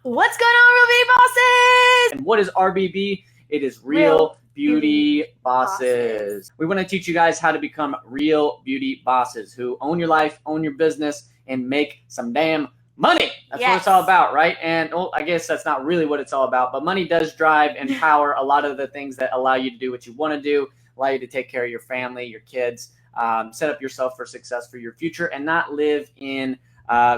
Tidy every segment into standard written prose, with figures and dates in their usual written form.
What's going on, Real Beauty Bosses? And what is RBB? It is Real Beauty Bosses. We want to teach you guys how to become real beauty bosses who own your life, own your business, and make some damn money. That's what it's all about, right? And well, I guess that's not really what it's all about, but money does drive and power a lot of the things that allow you to do what you want to do, allow you to take care of your family, your kids, set up yourself for success for your future, and not live in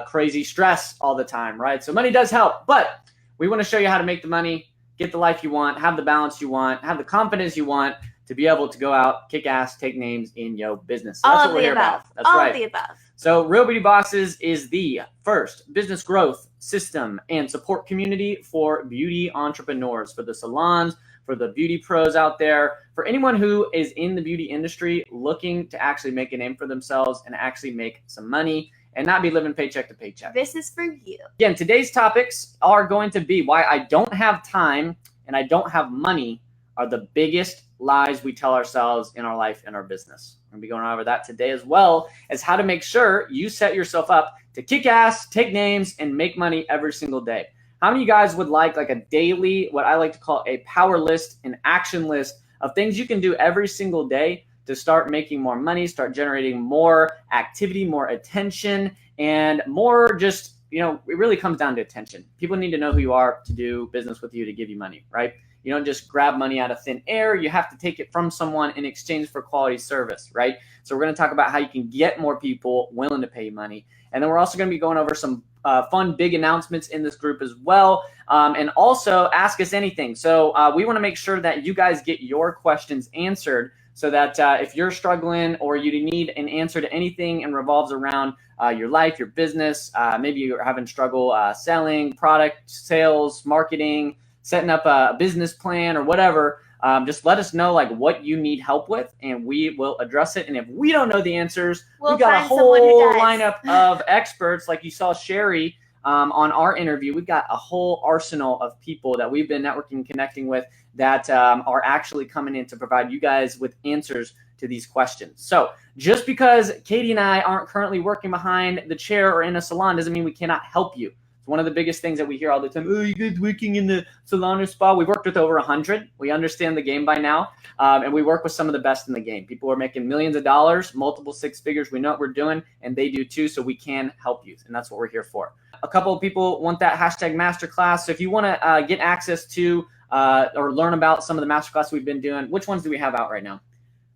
crazy stress all the time, right? So money does help, but we want to show you how to make the money, get the life you want, have the balance you want, have the confidence you want to be able to go out, kick ass, take names in your business. So that's what we're here about. That's right. All of the above. So Real Beauty Bosses is the first business growth system and support community for beauty entrepreneurs, for the salons, for the beauty pros out there, for anyone who is in the beauty industry looking to actually make a name for themselves and actually make some money and not be living paycheck to paycheck. This is for you. Again, today's topics are going to be why I don't have time and I don't have money are the biggest lies we tell ourselves in our life and our business. We're going to be going over that today, as well as how to make sure you set yourself up to kick ass, take names, and make money every single day. How many of you guys would like a daily, what I like to call a power list, an action list of things you can do every single day to start making more money, start generating more activity, more attention, and more just, it really comes down to attention. People need to know who you are to do business with you, to give you money, right? You don't just grab money out of thin air. You have to take it from someone in exchange for quality service, right? So we're going to talk about how you can get more people willing to pay you money. And then we're also going to be going over some fun, big announcements in this group as well. And also ask us anything. So we want to make sure that you guys get your questions answered, so that if you're struggling or you need an answer to anything and revolves around your life, your business, maybe you're having struggle selling, product sales, marketing, setting up a business plan or whatever, just let us know what you need help with, and we will address it. And if we don't know the answers, we've got a whole lineup of experts, like you saw Sherry on our interview. We've got a whole arsenal of people that we've been networking and connecting with that are actually coming in to provide you guys with answers to these questions. So just because Katie and I aren't currently working behind the chair or in a salon doesn't mean we cannot help you. It's one of the biggest things that we hear all the time. Oh, you guys working in the salon or spa? We've worked with over 100. We understand the game by now. And we work with some of the best in the game. People are making millions of dollars, multiple six figures. We know what we're doing, and they do too. So we can help you. And that's what we're here for. A couple of people want that hashtag masterclass. So if you want to get access to or learn about some of the masterclass we've been doing, which ones do we have out right now?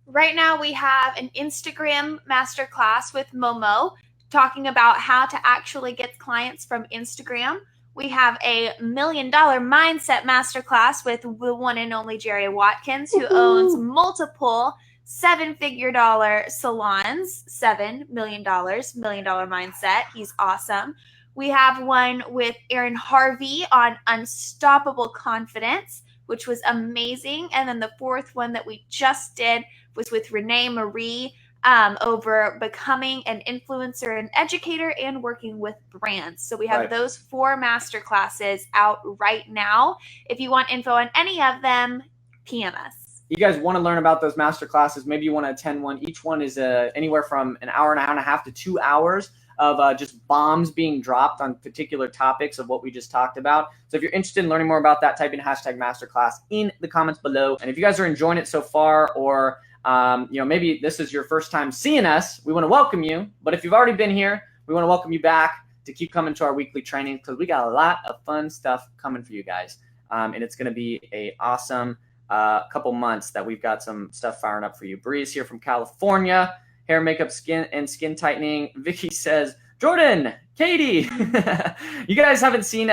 Right now we have an Instagram masterclass with Momo, talking about how to actually get clients from Instagram. We have a $1 million mindset masterclass with the one and only Jerry Watkins, who owns multiple seven-figure salons. $7 million mindset. He's awesome. We have one with Aaron Harvey on unstoppable confidence, which was amazing. And then the fourth one that we just did was with Renee Marie, over becoming an influencer and educator and working with brands. So we have those 4 master classes out right now. If you want info on any of them, PM us. You guys want to learn about those master classes, maybe you want to attend one. Each one is anywhere from an hour and a half to 2 hours of just bombs being dropped on particular topics of what we just talked about. So if you're interested in learning more about that, type in hashtag masterclass in the comments below. And if you guys are enjoying it so far, or maybe this is your first time seeing us, we want to welcome you. But if you've already been here, we want to welcome you back to keep coming to our weekly training, because we got a lot of fun stuff coming for you guys. And it's going to be a awesome couple months that we've got some stuff firing up for you. Bree's here from California. Hair, makeup, skin, and skin tightening. Vicky says, Jordan, Katie. You guys haven't seen,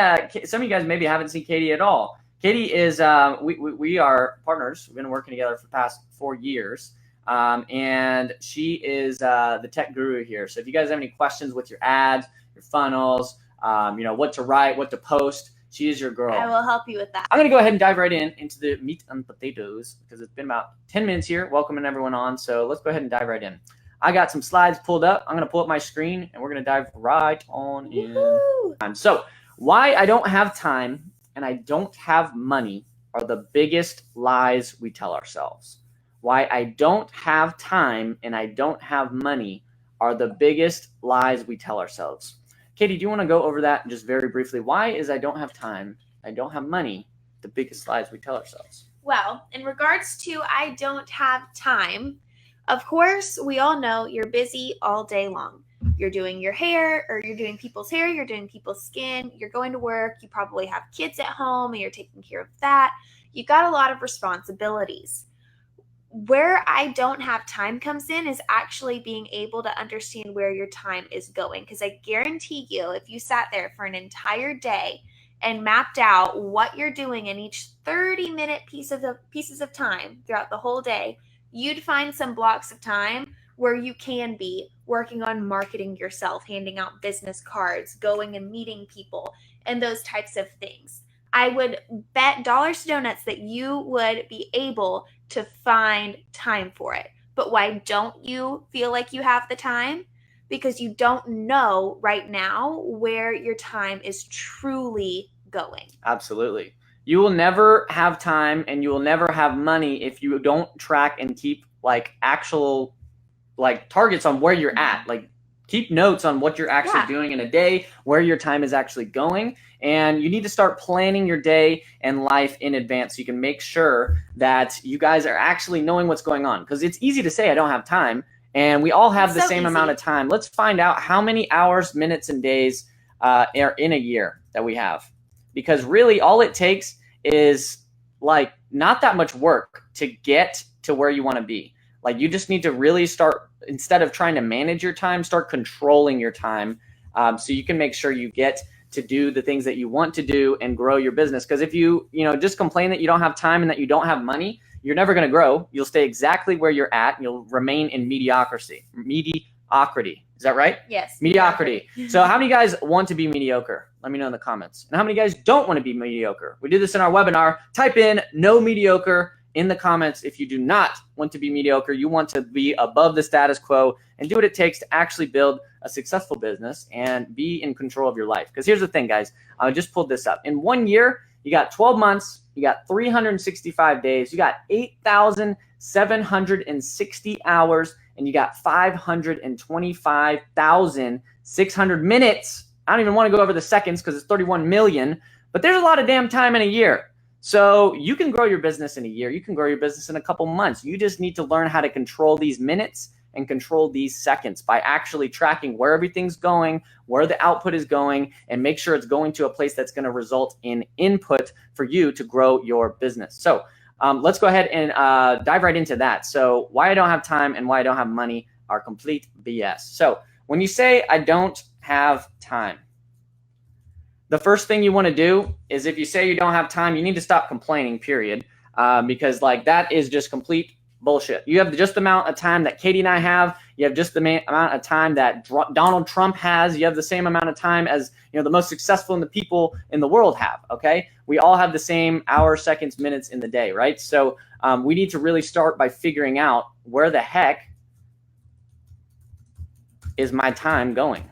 some of you guys maybe haven't seen Katie at all. Katie is, we are partners. We've been working together for the past 4 years. And she is the tech guru here. So if you guys have any questions with your ads, your funnels, what to write, what to post, she is your girl. I will help you with that. I'm going to go ahead and dive right into the meat and potatoes, because it's been about 10 minutes here welcoming everyone on. So let's go ahead and dive right in. I got some slides pulled up. I'm going to pull up my screen, and we're going to dive right on in. Woo-hoo! So why I don't have time and I don't have money are the biggest lies we tell ourselves. Why I don't have time and I don't have money are the biggest lies we tell ourselves. Katie, do you want to go over that just very briefly? Why is I don't have time, I don't have money, the biggest lies we tell ourselves? Well, in regards to I don't have time, of course, we all know you're busy all day long. You're doing your hair, or you're doing people's hair, you're doing people's skin, you're going to work, you probably have kids at home and you're taking care of that. You got a lot of responsibilities. Where I don't have time comes in is actually being able to understand where your time is going. Because I guarantee you, if you sat there for an entire day and mapped out what you're doing in each 30-minute pieces of time throughout the whole day, you'd find some blocks of time where you can be working on marketing yourself, handing out business cards, going and meeting people, and those types of things. I would bet dollars to donuts that you would be able to find time for it. But why don't you feel like you have the time? Because you don't know right now where your time is truly going. Absolutely. You will never have time and you will never have money if you don't track and keep like actual like targets on where you're at. Like keep notes on what you're actually doing in a day, where your time is actually going. And you need to start planning your day and life in advance so you can make sure that you guys are actually knowing what's going on. Because it's easy to say I don't have time, and we all have the same amount of time. Let's find out how many hours, minutes, and days are in a year that we have. Because really all it takes is like not that much work to get to where you want to be. Like you just need to really start, instead of trying to manage your time, start controlling your time so you can make sure you get to do the things that you want to do and grow your business. Because if you just complain that you don't have time and that you don't have money, you're never going to grow. You'll stay exactly where you're at. And you'll remain in mediocrity. Is that right? Yes. Mediocrity. So how many guys want to be mediocre? Let me know in the comments. And how many guys don't want to be mediocre? We did this in our webinar. Type in no mediocre in the comments if you do not want to be mediocre. You want to be above the status quo and do what it takes to actually build a successful business and be in control of your life. Because here's the thing, guys. I just pulled this up. In 1 year, you got 12 months, you got 365 days, you got 8,760 hours, and you got 525,600 minutes. I don't even want to go over the seconds because it's 31 million, but there's a lot of damn time in a year. So you can grow your business in a year. You can grow your business in a couple months. You just need to learn how to control these minutes and control these seconds by actually tracking where everything's going, where the output is going, and make sure it's going to a place that's going to result in input for you to grow your business. So let's go ahead and dive right into that. So why I don't have time and why I don't have money are complete BS. So when you say I don't have time, the first thing you want to do is, if you say you don't have time, you need to stop complaining, period. Because like that is just complete bullshit. You have just the amount of time that Katie and I have. You have just the amount of time that Donald Trump has. You have the same amount of time as the most successful and the people in the world have. Okay, we all have the same hours, seconds, minutes in the day, right? So we need to really start by figuring out where the heck is my time going.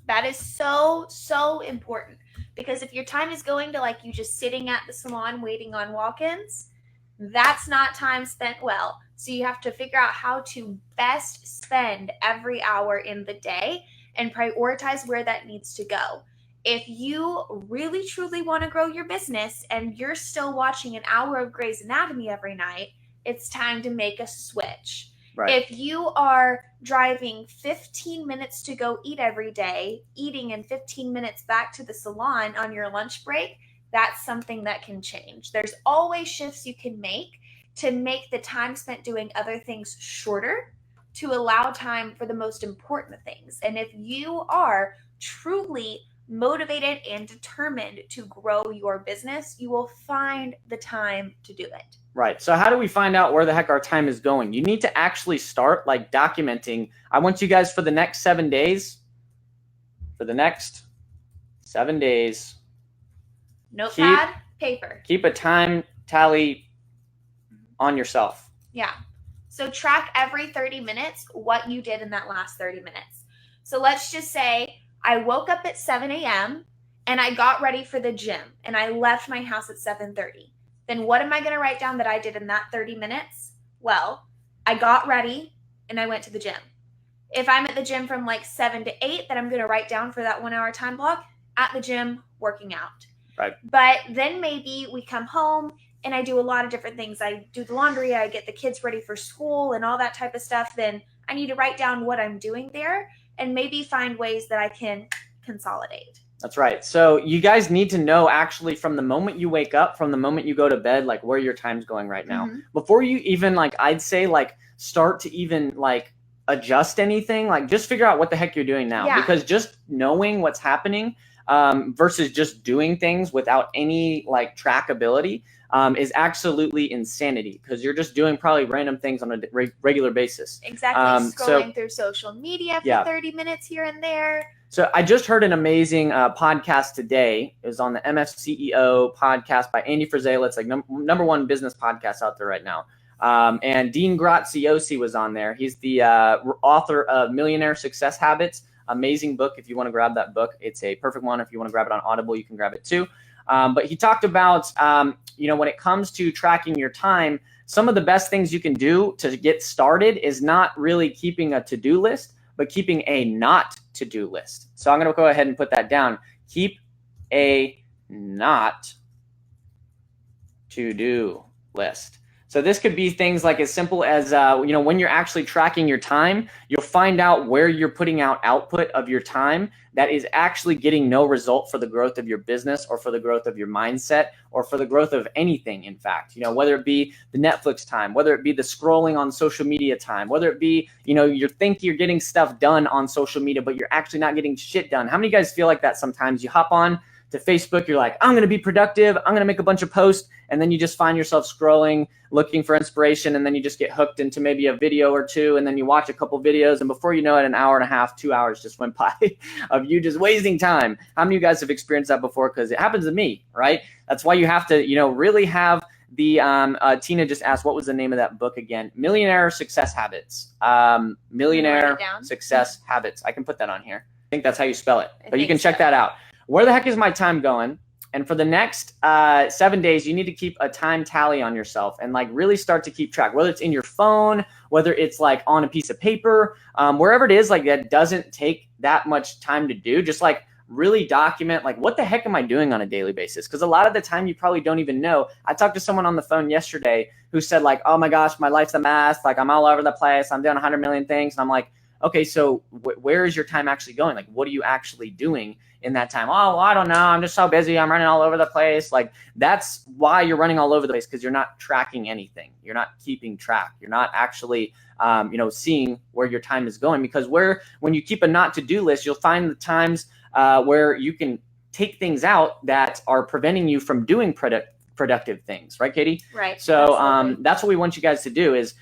That is so, so important. Because if your time is going to like you just sitting at the salon waiting on walk-ins, that's not time spent well. So you have to figure out how to best spend every hour in the day and prioritize where that needs to go. If you really truly want to grow your business and you're still watching an hour of Grey's Anatomy every night, it's time to make a switch. Right. If you are driving 15 minutes to go eat every day, eating in 15 minutes back to the salon on your lunch break, that's something that can change. There's always shifts you can make to make the time spent doing other things shorter to allow time for the most important things. And if you are truly motivated and determined to grow your business, you will find the time to do it. Right. So how do we find out where the heck our time is going? You need to actually start like documenting. I want you guys for the next 7 days, notepad, paper. Keep a time tally on yourself. Yeah. So track every 30 minutes what you did in that last 30 minutes. So let's just say I woke up at 7 a.m. and I got ready for the gym and I left my house at 7:30. Then what am I going to write down that I did in that 30 minutes? Well, I got ready and I went to the gym. If I'm at the gym from like 7 to 8, then I'm going to write down for that 1 hour time block at the gym working out. Right. But then maybe we come home and I do a lot of different things. I do the laundry, I get the kids ready for school and all that type of stuff. Then I need to write down what I'm doing there and maybe find ways that I can consolidate. That's right. So you guys need to know actually from the moment you wake up, from the moment you go to bed, like where your time's going right now. Mhm. Before you even like, I'd say like start to even like adjust anything, like just figure out what the heck you're doing now. Yeah. Because just knowing what's happening versus just doing things without any like trackability is absolutely insanity, because you're just doing probably random things on a regular basis. Exactly. Scrolling through social media for 30 minutes here and there. So I just heard an amazing podcast today. It was on the MFCEO podcast by Andy Frisella. It's like number one business podcast out there right now. And Dean Graziosi was on there. He's the author of Millionaire Success Habits. Amazing book. If you want to grab that book, it's a perfect one. If you want to grab it on Audible, you can grab it too. But he talked about, when it comes to tracking your time, some of the best things you can do to get started is not really keeping a to-do list, but keeping a not to-do list. So I'm going to go ahead and put that down. Keep a not to-do list. So this could be things like as simple as, when you're actually tracking your time, you'll find out where you're putting out output of your time that is actually getting no result for the growth of your business or for the growth of your mindset or for the growth of anything, in fact. Whether it be the Netflix time, whether it be the scrolling on social media time, whether it be, you think you're getting stuff done on social media, but you're actually not getting shit done. How many of you guys feel like that sometimes? You hop on to Facebook, you're like, I'm going to be productive, I'm going to make a bunch of posts, and then you just find yourself scrolling, looking for inspiration, and then you just get hooked into maybe a video or two, and then you watch a couple videos, and before you know it, an hour and a half, 2 hours just went by of you just wasting time. How many of you guys have experienced that before? Because it happens to me, right? That's why you have to, really have the, Tina just asked, what was the name of that book again? Millionaire Success Habits. Millionaire Success Habits. I can put that on here. I think that's how you spell it, but you can check that out. Where the heck is my time going? And for the next 7 days, you need to keep a time tally on yourself and like really start to keep track, whether it's in your phone, whether it's like on a piece of paper, wherever it is, like that doesn't take that much time to do. Just like really document, like, what the heck am I doing on a daily basis? Because a lot of the time you probably don't even know. I talked to someone on the phone yesterday who said like, oh my gosh, my life's a mess. Like I'm all over the place. I'm doing 100 million things. And I'm like, okay, so where is your time actually going? Like, what are you actually doing in that time? Oh, well, I don't know. I'm just so busy. I'm running all over the place. Like, that's why you're running all over the place, because you're not tracking anything. You're not keeping track. You're not actually, seeing where your time is going. Because when you keep a not to-do list, you'll find the times where you can take things out that are preventing you from doing productive things, right, Katie? Right. So that's what we want you guys to do is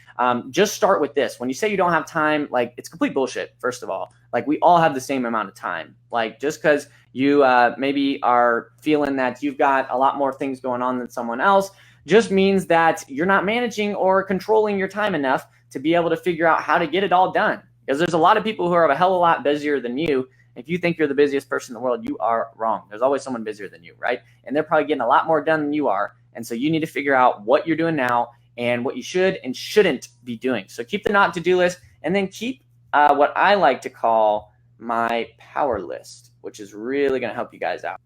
just start with this. When you say you don't have time, like, it's complete bullshit, first of all. Like, we all have the same amount of time. Like, just because you maybe are feeling that you've got a lot more things going on than someone else just means that you're not managing or controlling your time enough to be able to figure out how to get it all done. Because there's a lot of people who are a hell of a lot busier than you. If you think you're the busiest person in the world, you are wrong. There's always someone busier than you, right? And they're probably getting a lot more done than you are. And so you need to figure out what you're doing now and what you should and shouldn't be doing. So keep the not to-do list, and then keep what I like to call my power list, which is really going to help you guys out.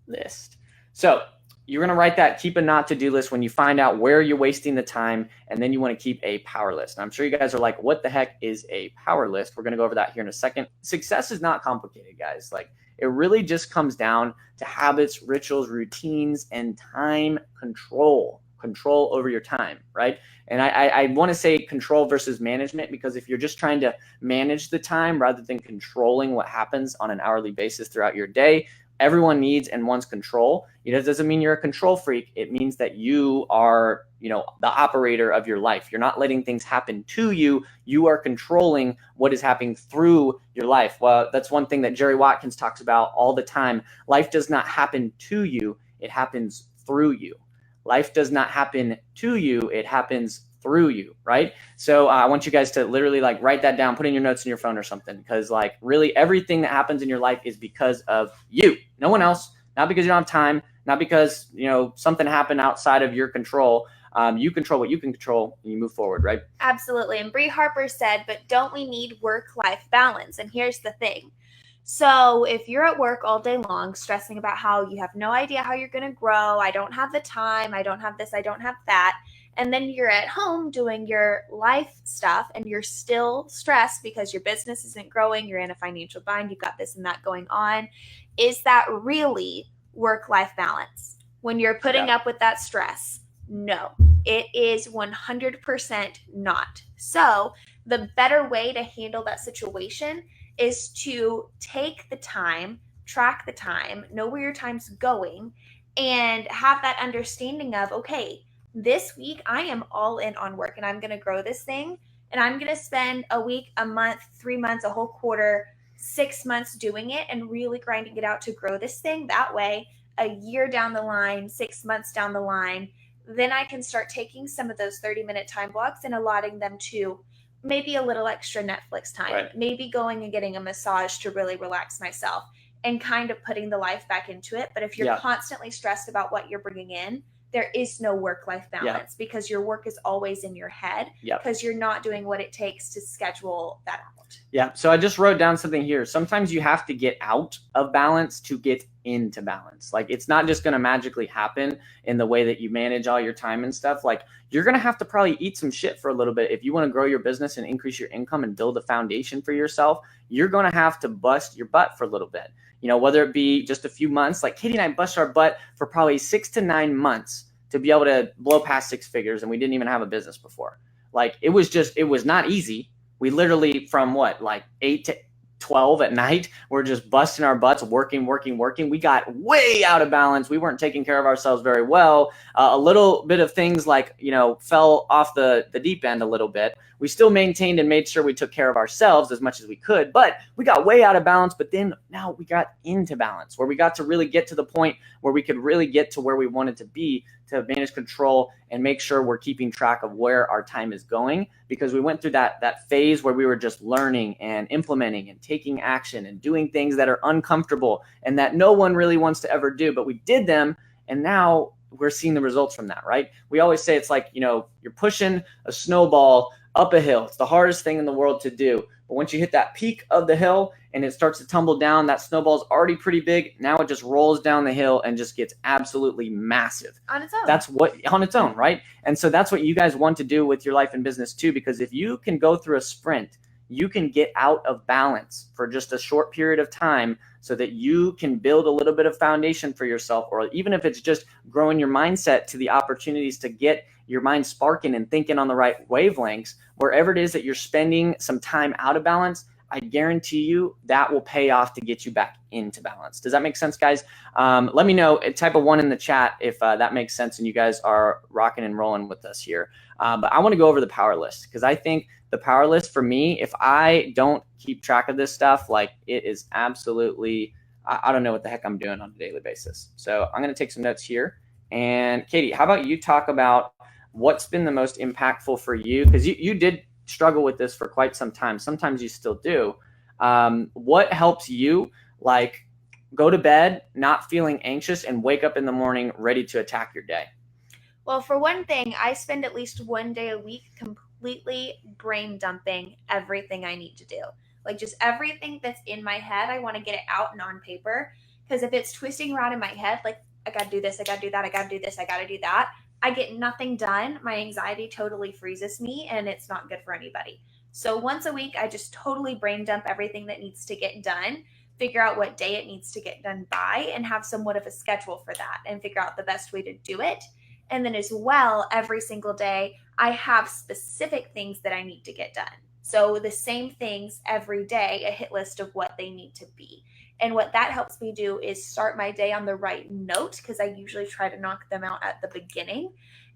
List. So you're going to write that, keep a not to-do list when you find out where you're wasting the time, and then you want to keep a power list. And I'm sure you guys are like, what the heck is a power list? We're going to go over that here in a second. Success is not complicated, guys. Like, it really just comes down to habits, rituals, routines, and time control over your time, right? And I want to say control versus management, because if you're just trying to manage the time rather than controlling what happens on an hourly basis throughout your day, everyone needs and wants control. It doesn't mean you're a control freak. It means that you are, the operator of your life. You're not letting things happen to you. You are controlling what is happening through your life. Well, that's one thing that Jerry Watkins talks about all the time. Life does not happen to you. It happens through you. Life does not happen to you. It happens through you, right? So I want you guys to literally like write that down, put in your notes in your phone or something, because like really everything that happens in your life is because of you, no one else. Not because you don't have time, not because something happened outside of your control. You control what you can control and you move forward, right? Absolutely. And Bree Harper said, but don't we need work-life balance? And here's the thing. So if you're at work all day long, stressing about how you have no idea how you're going to grow, I don't have the time, I don't have this, I don't have that, and then you're at home doing your life stuff and you're still stressed because your business isn't growing, you're in a financial bind, you've got this and that going on, is that really work-life balance? When you're putting up with that stress? No, it is 100% not. So the better way to handle that situation is to take the time, track the time, know where your time's going, and have that understanding of, okay, this week I am all in on work and I'm going to grow this thing, and I'm going to spend a week, a month, 3 months, a whole quarter, 6 months doing it and really grinding it out to grow this thing. That way, a year down the line, 6 months down the line, then I can start taking some of those 30-minute time blocks and allotting them to maybe a little extra Netflix time, right, maybe going and getting a massage to really relax myself and kind of putting the life back into it. But if you're constantly stressed about what you're bringing in, there is no work-life balance because your work is always in your head because you're not doing what it takes to schedule that out. Yeah. So I just wrote down something here. Sometimes you have to get out of balance to get into balance. Like, it's not just going to magically happen in the way that you manage all your time and stuff. Like, you're going to have to probably eat some shit for a little bit. If you want to grow your business and increase your income and build a foundation for yourself, you're going to have to bust your butt for a little bit. You know, whether it be just a few months, like Katie and I bust our butt for probably 6 to 9 months to be able to blow past 6 figures. And we didn't even have a business before. Like, it was not easy. We literally, from like 8 to 12 at night, we're just busting our butts, working. We got way out of balance. We weren't taking care of ourselves very well. A little bit of things like, fell off the deep end a little bit. We still maintained and made sure we took care of ourselves as much as we could, but we got way out of balance. But then now we got into balance, where we got to really get to the point where we could really get to where we wanted to be, to manage, control, and make sure we're keeping track of where our time is going, because we went through that phase where we were just learning and implementing and taking action and doing things that are uncomfortable and that no one really wants to ever do, but we did them, and now we're seeing the results from that, right? We always say it's like, you're pushing a snowball up a hill. It's the hardest thing in the world to do. But once you hit that peak of the hill and it starts to tumble down, that snowball's already pretty big. Now it just rolls down the hill and just gets absolutely massive. On its own. That's what, on its own, right? And so that's what you guys want to do with your life and business too, because if you can go through a sprint, you can get out of balance for just a short period of time so that you can build a little bit of foundation for yourself, or even if it's just growing your mindset to the opportunities to get your mind sparking and thinking on the right wavelengths, wherever it is that you're spending some time out of balance, I guarantee you that will pay off to get you back into balance. Does that make sense, guys? Let me know, type a 1 in the chat if that makes sense and you guys are rocking and rolling with us here. But I want to go over the power list, because I think the power list for me, if I don't keep track of this stuff, like, it is absolutely, I don't know what the heck I'm doing on a daily basis. So I'm going to take some notes here. And Katie, how about you talk about what's been the most impactful for you? Because you did struggle with this for quite some time. Sometimes you still do. What helps you, like, go to bed not feeling anxious and wake up in the morning ready to attack your day? Well, for one thing, I spend at least 1 day a week completely brain dumping everything I need to do. Like, just everything that's in my head, I want to get it out and on paper. Because if it's twisting around in my head, like, I got to do this, I got to do that, I got to do this, I got to do that, I get nothing done. My anxiety totally freezes me, and it's not good for anybody. So once a week, I just totally brain dump everything that needs to get done, figure out what day it needs to get done by, and have somewhat of a schedule for that, and figure out the best way to do it. And then as well, every single day, I have specific things that I need to get done. So the same things every day, a hit list of what they need to be. And what that helps me do is start my day on the right note, because I usually try to knock them out at the beginning,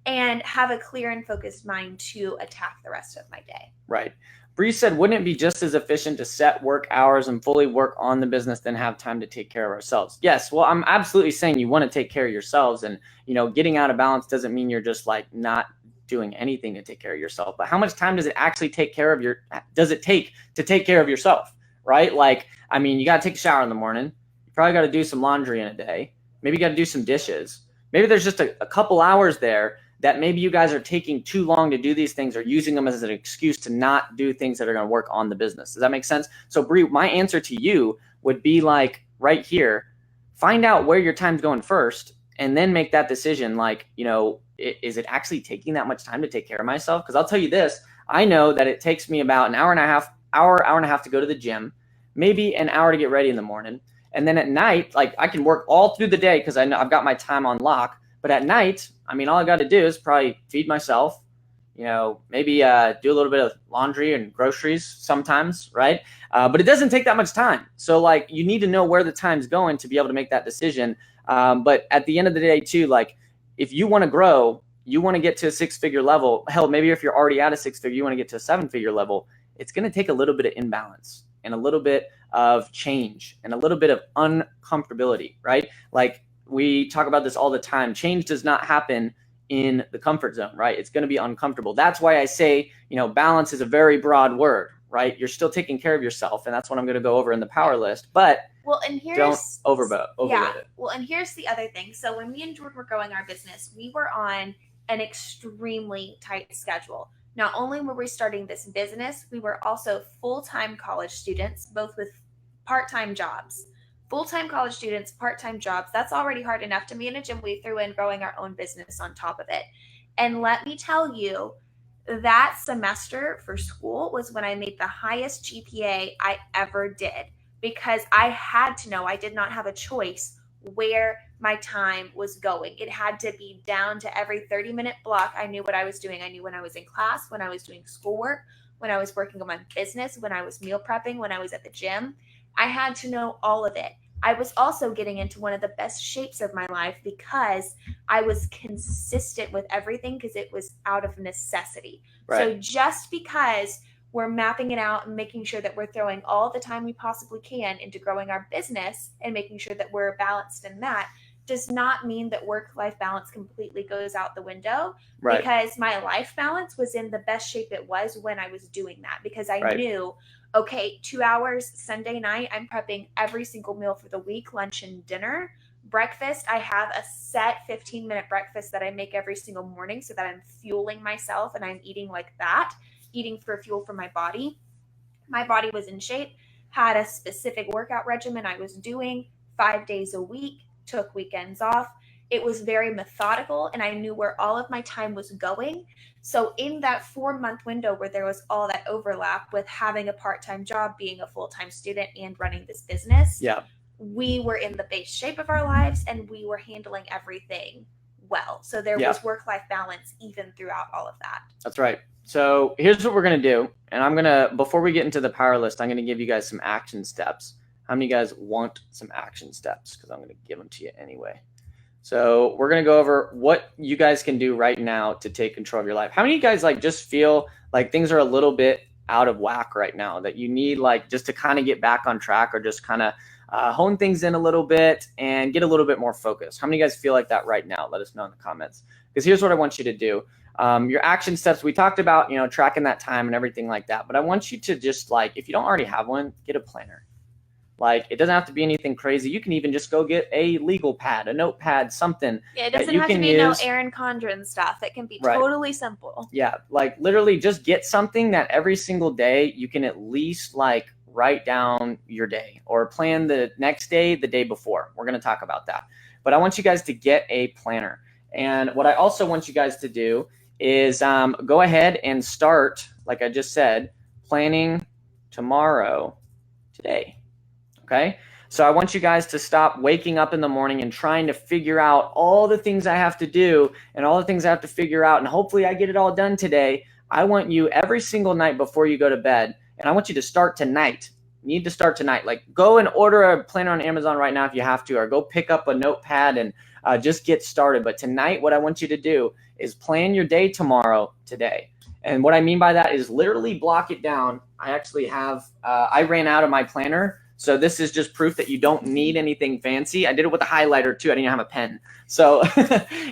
and have a clear and focused mind to attack the rest of my day. Right. Bree said, wouldn't it be just as efficient to set work hours and fully work on the business than have time to take care of ourselves? Yes. Well, I'm absolutely saying you want to take care of yourselves, and, getting out of balance doesn't mean you're just like not doing anything to take care of yourself. But how much time does it actually take to take care of yourself? Right? Like, I mean, you got to take a shower in the morning. You probably got to do some laundry in a day. Maybe you got to do some dishes. Maybe there's just a couple hours there that maybe you guys are taking too long to do these things or using them as an excuse to not do things that are going to work on the business. Does that make sense? So Bree, my answer to you would be like right here, find out where your time's going first and then make that decision. Like, you know, is it actually taking that much time to take care of myself? Because I'll tell you this, I know that it takes me about an hour and a half to go to the gym, maybe an hour to get ready in the morning. And then at night, like I can work all through the day because I know I've got my time on lock. But at night, I mean, all I got to do is probably feed myself, you know, maybe do a little bit of laundry and groceries sometimes, right? But it doesn't take that much time. So like you need to know where the time's going to be able to make that decision. But at the end of the day too, like if you want to grow, you want to get to a 6-figure level. Hell, maybe if you're already at a 6-figure, you want to get to a 7-figure level. It's going to take a little bit of imbalance and a little bit of change and a little bit of uncomfortability, right? Like we talk about this all the time. Change does not happen in the comfort zone, right? It's going to be uncomfortable. That's why I say, you know, balance is a very broad word, right? You're still taking care of yourself. And that's what I'm going to go over in the power list, but don't overload it. Well, and here's the other thing. So when me and Jordan were growing our business, we were on an extremely tight schedule. Not only were we starting this business, we were also full-time college students, both with part-time jobs. Full-time college students, part-time jobs, that's already hard enough to manage, and we threw in growing our own business on top of it. And let me tell you, that semester for school was when I made the highest GPA I ever did, because I had to know, I did not have a choice where my time was going. It had to be down to every 30-minute block. I knew what I was doing. I knew when I was in class, when I was doing schoolwork, when I was working on my business, when I was meal prepping, when I was at the gym. I had to know all of it. I was also getting into one of the best shapes of my life because I was consistent with everything because it was out of necessity. Right. So just because we're mapping it out and making sure that we're throwing all the time we possibly can into growing our business and making sure that we're balanced in that does not mean that work-life balance completely goes out the window. Right. Because my life balance was in the best shape it was when I was doing that, because I knew, okay, 2 hours Sunday night, I'm prepping every single meal for the week, lunch and dinner. Breakfast, I have a set 15-minute breakfast that I make every single morning so that I'm fueling myself and I'm eating like that, eating for fuel for my body. My body was in shape, had a specific workout regimen I was doing 5 days a week, took weekends off. It was very methodical and I knew where all of my time was going. So in that 4-month window where there was all that overlap with having a part-time job, being a full-time student, and running this business, we were in the base shape of our lives and we were handling everything well. So there was work-life balance even throughout all of that. That's right. So here's what we're going to do. And before we get into the power list, I'm going to give you guys some action steps. How many of you guys want some action steps? Because I'm going to give them to you anyway. So we're going to go over what you guys can do right now to take control of your life. How many of you guys like just feel like things are a little bit out of whack right now, that you need like just to kind of get back on track, or just kind of hone things in a little bit and get a little bit more focused? How many of you guys feel like that right now? Let us know in the comments. Because here's what I want you to do. Your action steps, we talked about, you know, tracking that time and everything like that. But I want you to just like, if you don't already have one, get a planner. Like, it doesn't have to be anything crazy. You can even just go get a legal pad, a notepad, something. Yeah, it doesn't have to be no Erin Condren stuff. It can be totally simple. Yeah, like literally just get something that every single day you can at least like write down your day, or plan the next day, the day before. We're going to talk about that. But I want you guys to get a planner. And what I also want you guys to do is go ahead and start, like I just said, planning tomorrow, today. Okay, so I want you guys to stop waking up in the morning and trying to figure out all the things I have to do and all the things I have to figure out, and hopefully I get it all done today. I want you every single night before you go to bed, and I want you to start tonight. You need to start tonight. Like, go and order a planner on Amazon right now if you have to, or go pick up a notepad and just get started. But tonight, what I want you to do is plan your day tomorrow, today. And what I mean by that is literally block it down. I actually have, I ran out of my planner. So this is just proof that you don't need anything fancy. I did it with a highlighter too. I didn't even have a pen. So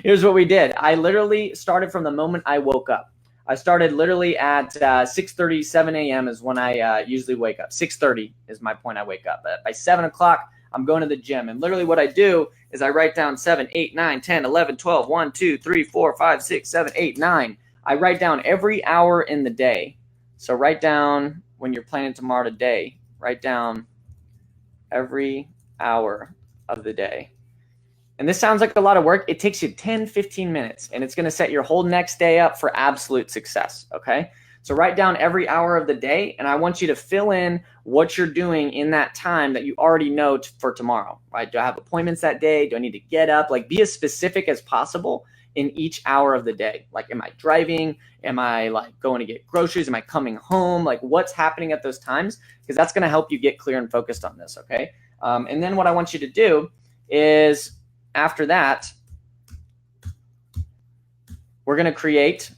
here's what we did. I literally started from the moment I woke up. I started literally at 6:30, 7 a.m. is when I usually wake up. 6:30 is my point I wake up. But by 7 o'clock, I'm going to the gym. And literally what I do is I write down 7, 8, 9, 10, 11, 12, 1, 2, 3, 4, 5, 6, 7, 8, 9. I write down every hour in the day. So write down when you're planning tomorrow today, write down every hour of the day. And this sounds like a lot of work. It takes you 10, 15 minutes, and it's going to set your whole next day up for absolute success, okay? So write down every hour of the day, and I want you to fill in what you're doing in that time that you already know for tomorrow, right? Do I have appointments that day? Do I need to get up? Like, be as specific as possible in each hour of the day. Like, am I driving? Am I like going to get groceries? Am I coming home? Like, what's happening at those times? Because that's going to help you get clear and focused on this, okay? And then what I want you to do is, after that, we're going to create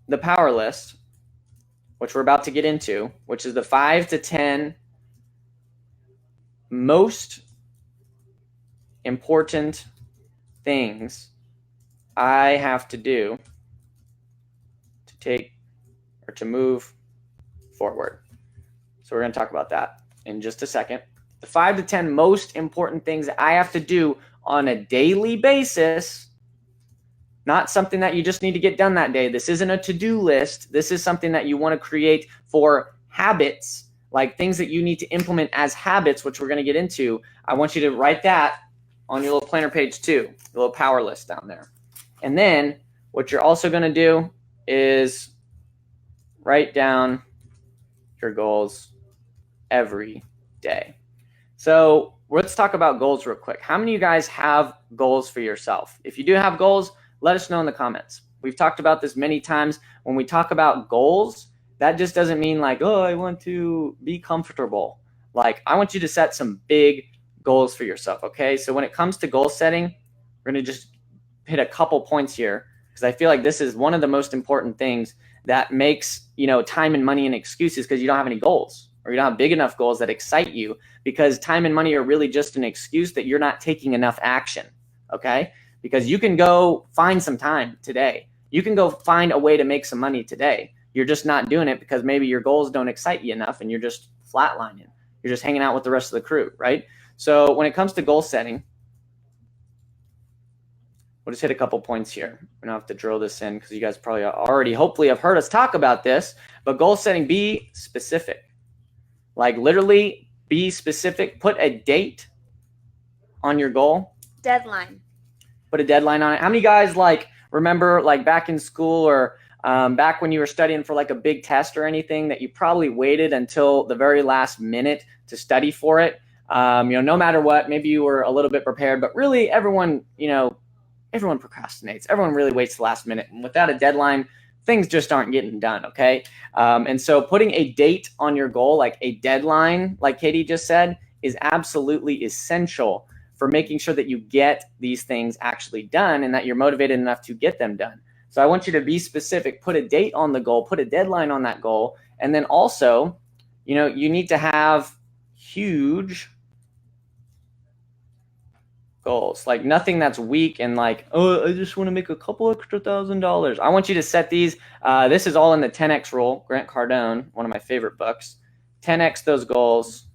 the power list, which we're about to get into, which is the 5 to 10 most important things I have to do to take or to move forward. So we're going to talk about that in just a second. The 5 to 10 most important things that I have to do on a daily basis, not something that you just need to get done that day. This isn't a to-do list. This is something that you want to create for habits, like things that you need to implement as habits, which we're going to get into. I want you to write that on your little planner page too, the little power list down there. And then what you're also going to do is write down your goals every day. So let's talk about goals real quick. How many of you guys have goals for yourself? If you do have goals, let us know in the comments. We've talked about this many times. When we talk about goals, that just doesn't mean like, oh, I want to be comfortable. Like, I want you to set some big goals for yourself, okay? So when it comes to goal setting, we're going to just hit a couple points here, because I feel like this is one of the most important things that makes, time and money an excuses, because you don't have any goals, or you don't have big enough goals that excite you, because time and money are really just an excuse that you're not taking enough action, okay? Because you can go find some time today. You can go find a way to make some money today. You're just not doing it because maybe your goals don't excite you enough and you're just flatlining. You're just hanging out with the rest of the crew, right? So when it comes to goal setting, we'll just hit a couple points here. We don't have to drill this in because you guys probably already hopefully have heard us talk about this, but goal setting, be specific. Like, literally be specific. Put a date on your goal. Deadline. Put a deadline on it. How many guys remember back in school or back when you were studying for like a big test or anything, that you probably waited until the very last minute to study for it? No matter what, maybe you were a little bit prepared, but really everyone procrastinates. Everyone really waits the last minute. And without a deadline, things just aren't getting done, okay? And so putting a date on your goal, like a deadline, like Katie just said, is absolutely essential for making sure that you get these things actually done and that you're motivated enough to get them done. So I want you to be specific, put a date on the goal, put a deadline on that goal. And then also, you need to have huge goals, like nothing that's weak and like, oh, I just want to make a couple extra $1,000. I want you to set these. This is all in the 10X rule, Grant Cardone, one of my favorite books. 10X those goals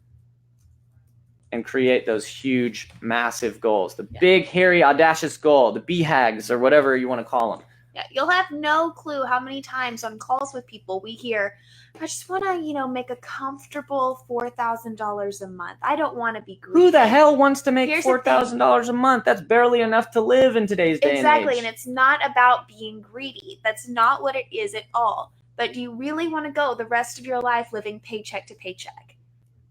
and create those huge, massive goals. The big, hairy, audacious goal, the BHAGs or whatever you want to call them. Yeah, you'll have no clue how many times on calls with people we hear, I just want to, make a comfortable $4,000 a month. I don't want to be greedy. Who the hell wants to make $4,000 a month? That's barely enough to live in today's day and age. Exactly, and it's not about being greedy. That's not what it is at all. But do you really want to go the rest of your life living paycheck to paycheck?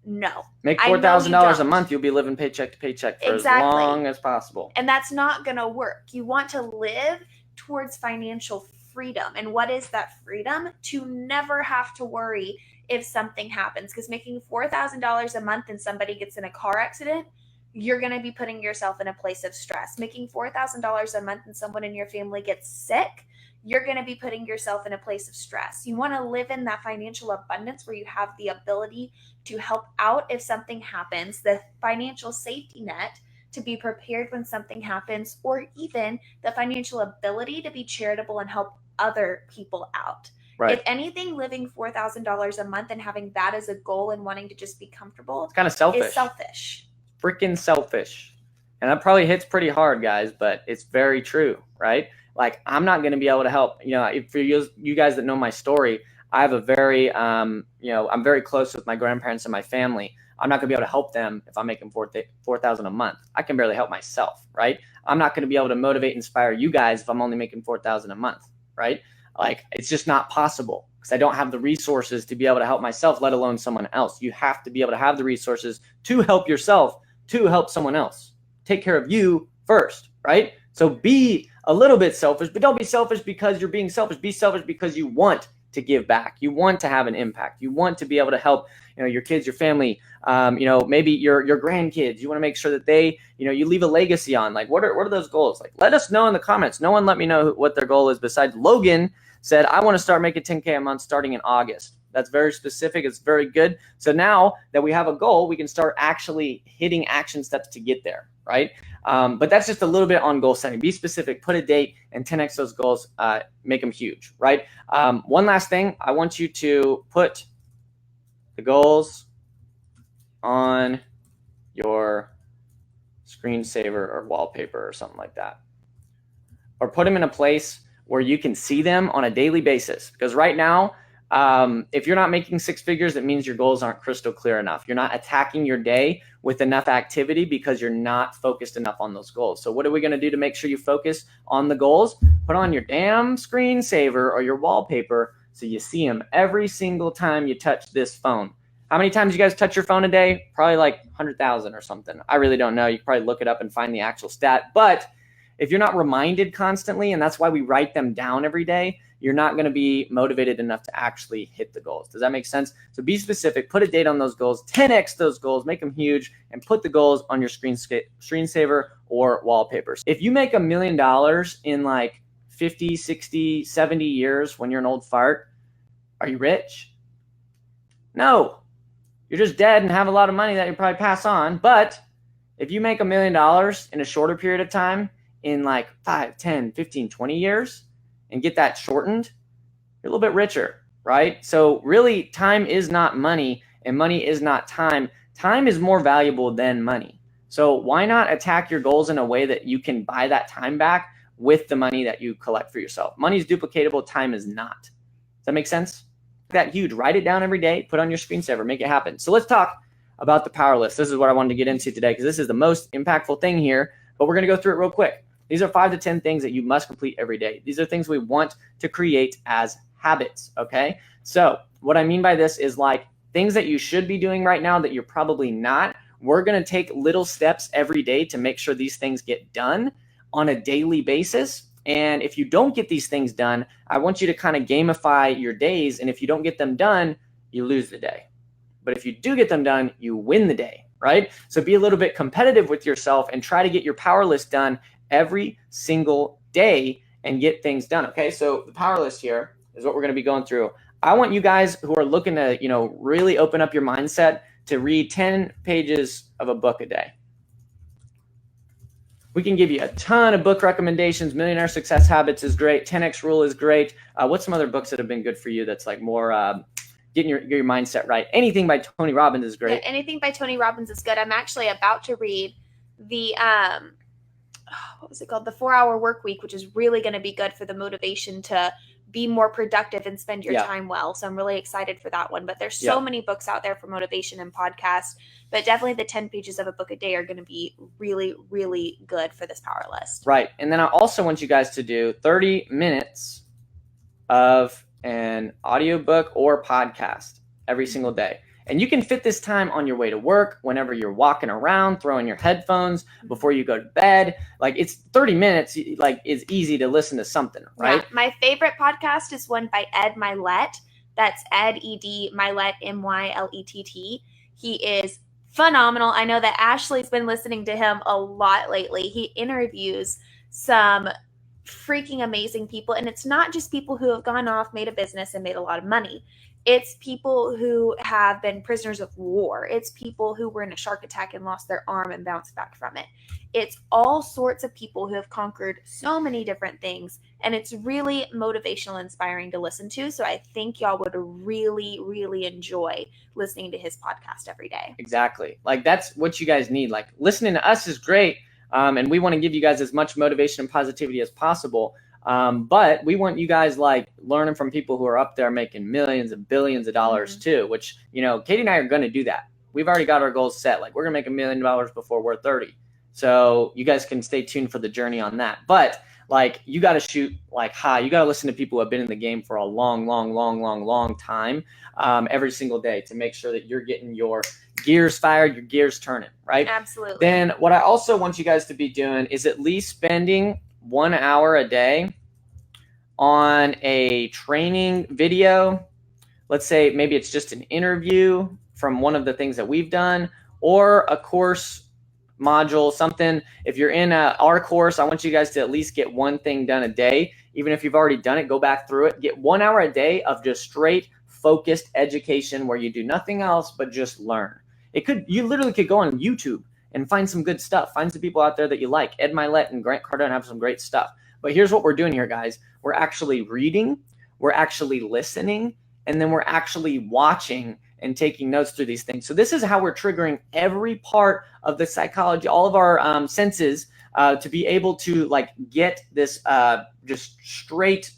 No. Make $4,000 a month, you'll be living paycheck to paycheck for as long as possible. And that's not going to work. You want to live towards financial freedom. And what is that freedom? To never have to worry if something happens. Because making $4,000 a month and somebody gets in a car accident, you're going to be putting yourself in a place of stress. Making $4,000 a month and someone in your family gets sick, you're going to be putting yourself in a place of stress. You want to live in that financial abundance where you have the ability to help out if something happens, the financial safety net to be prepared when something happens, or even the financial ability to be charitable and help other people out. Right. If anything, living $4,000 a month and having that as a goal and wanting to just be comfortable, it's kind of selfish. Is selfish. freaking selfish. And that probably hits pretty hard, guys, but it's very true, right? Like, I'm not going to be able to help. For you guys that know my story, I have a very, I'm very close with my grandparents and my family. I'm not going to be able to help them if I'm making $4,000 a month. I can barely help myself, right? I'm not going to be able to motivate, inspire you guys if I'm only making $4,000 a month, right? Like, it's just not possible because I don't have the resources to be able to help myself, let alone someone else. You have to be able to have the resources to help yourself, to help someone else. Take care of you first, right? So be a little bit selfish, but don't be selfish because you're being selfish. Be selfish because you want to give back. You want to have an impact. You want to be able to help, your kids, your family, maybe your grandkids. You want to make sure that they, you leave a legacy on. Like, what are those goals? Like, let us know in the comments. No one let me know what their goal is besides Logan said, I want to start making 10K a month starting in August. That's very specific. It's very good. So now that we have a goal, we can start actually hitting action steps to get there, right? But that's just a little bit on goal setting. Be specific, put a date, and 10X those goals, make them huge, right? One last thing, I want you to put the goals on your screensaver or wallpaper or something like that. Or put them in a place where you can see them on a daily basis. Because right now, if you're not making six figures, it means your goals aren't crystal clear enough. You're not attacking your day with enough activity because you're not focused enough on those goals. So what are we going to do to make sure you focus on the goals? Put on your damn screensaver or your wallpaper so you see them every single time you touch this phone. How many times you guys touch your phone a day? Probably like 100,000 or something. I really don't know. You can probably look it up and find the actual stat. But if you're not reminded constantly, and that's why we write them down every day, you're not going to be motivated enough to actually hit the goals. Does that make sense? So be specific, put a date on those goals, 10X those goals, make them huge, and put the goals on your screensaver or wallpapers. If you make $1 million in like 50, 60, 70 years when you're an old fart, are you rich? No. You're just dead and have a lot of money that you probably pass on. But if you make $1 million in a shorter period of time, in like 5, 10, 15, 20 years, and get that shortened, you're a little bit richer, right? So really, time is not money, and money is not time. Time is more valuable than money. So why not attack your goals in a way that you can buy that time back with the money that you collect for yourself? Money is duplicatable, time is not. Does that make sense? That huge. Write it down every day, put on your screensaver, make it happen. So let's talk about the power list. This is what I wanted to get into today because this is the most impactful thing here, but we're going to go through it real quick. These are 5 to 10 things that you must complete every day. These are things we want to create as habits, okay? So what I mean by this is like things that you should be doing right now that you're probably not. We're going to take little steps every day to make sure these things get done on a daily basis. And if you don't get these things done, I want you to kind of gamify your days. And if you don't get them done, you lose the day. But if you do get them done, you win the day, right? So be a little bit competitive with yourself and try to get your power list done every single day and get things done. Okay, so the power list here is what we're going to be going through. I want you guys who are looking to, really open up your mindset to read 10 pages of a book a day. We can give you a ton of book recommendations. Millionaire Success Habits is great. 10X Rule is great. What's some other books that have been good for you that's like more getting your mindset right? Anything by Tony Robbins is great. Yeah, anything by Tony Robbins is good. I'm actually about to read the what was it called? The 4-Hour Work Week, which is really going to be good for the motivation to be more productive and spend your time well. So I'm really excited for that one. But there's so many books out there for motivation and podcasts. But definitely the 10 pages of a book a day are going to be really, really good for this power list. Right. And then I also want you guys to do 30 minutes of an audiobook or podcast every single day. And you can fit this time on your way to work, whenever you're walking around, throwing your headphones before you go to bed. Like, it's 30 minutes, like, it's easy to listen to something, right? Yeah, my favorite podcast is one by Ed Mylett. That's Ed, E-D, Mylett, M-Y-L-E-T-T. He is phenomenal. I know that Ashley's been listening to him a lot lately. He interviews some freaking amazing people. And it's not just people who have gone off, made a business, and made a lot of money. It's people who have been prisoners of war. It's people who were in a shark attack and lost their arm and bounced back from it. It's all sorts of people who have conquered so many different things. And it's really motivational, inspiring to listen to. So I think y'all would really, really enjoy listening to his podcast every day. Exactly. Like that's what you guys need. Like listening to us is great. And we want to give you guys as much motivation and positivity as possible. But we want you guys like learning from people who are up there making millions and billions of dollars too, which, you know, Katie and I are going to do that. We've already got our goals set. Like we're going to make $1 million before we're 30. So you guys can stay tuned for the journey on that. But like you got to shoot like high. You got to listen to people who have been in the game for a long time every single day to make sure that you're getting your gears fired, your gears turning, right? Absolutely. Then what I also want you guys to be doing is at least spending 1 hour a day on a training video. Let's say maybe it's just an interview from one of the things that we've done, or a course module, something. If you're in our course, I want you guys to at least get one thing done a day. Even if you've already done it, go back through it. Get 1 hour a day of just straight focused education where you do nothing else but just learn. You literally could go on YouTube and find some good stuff. Find some people out there that you like. Ed Milet and Grant Cardone have some great stuff. But here's what we're doing here, guys. We're actually reading, we're actually listening, and then we're actually watching and taking notes through these things. So this is how we're triggering every part of the psychology, all of our senses to be able to like get this just straight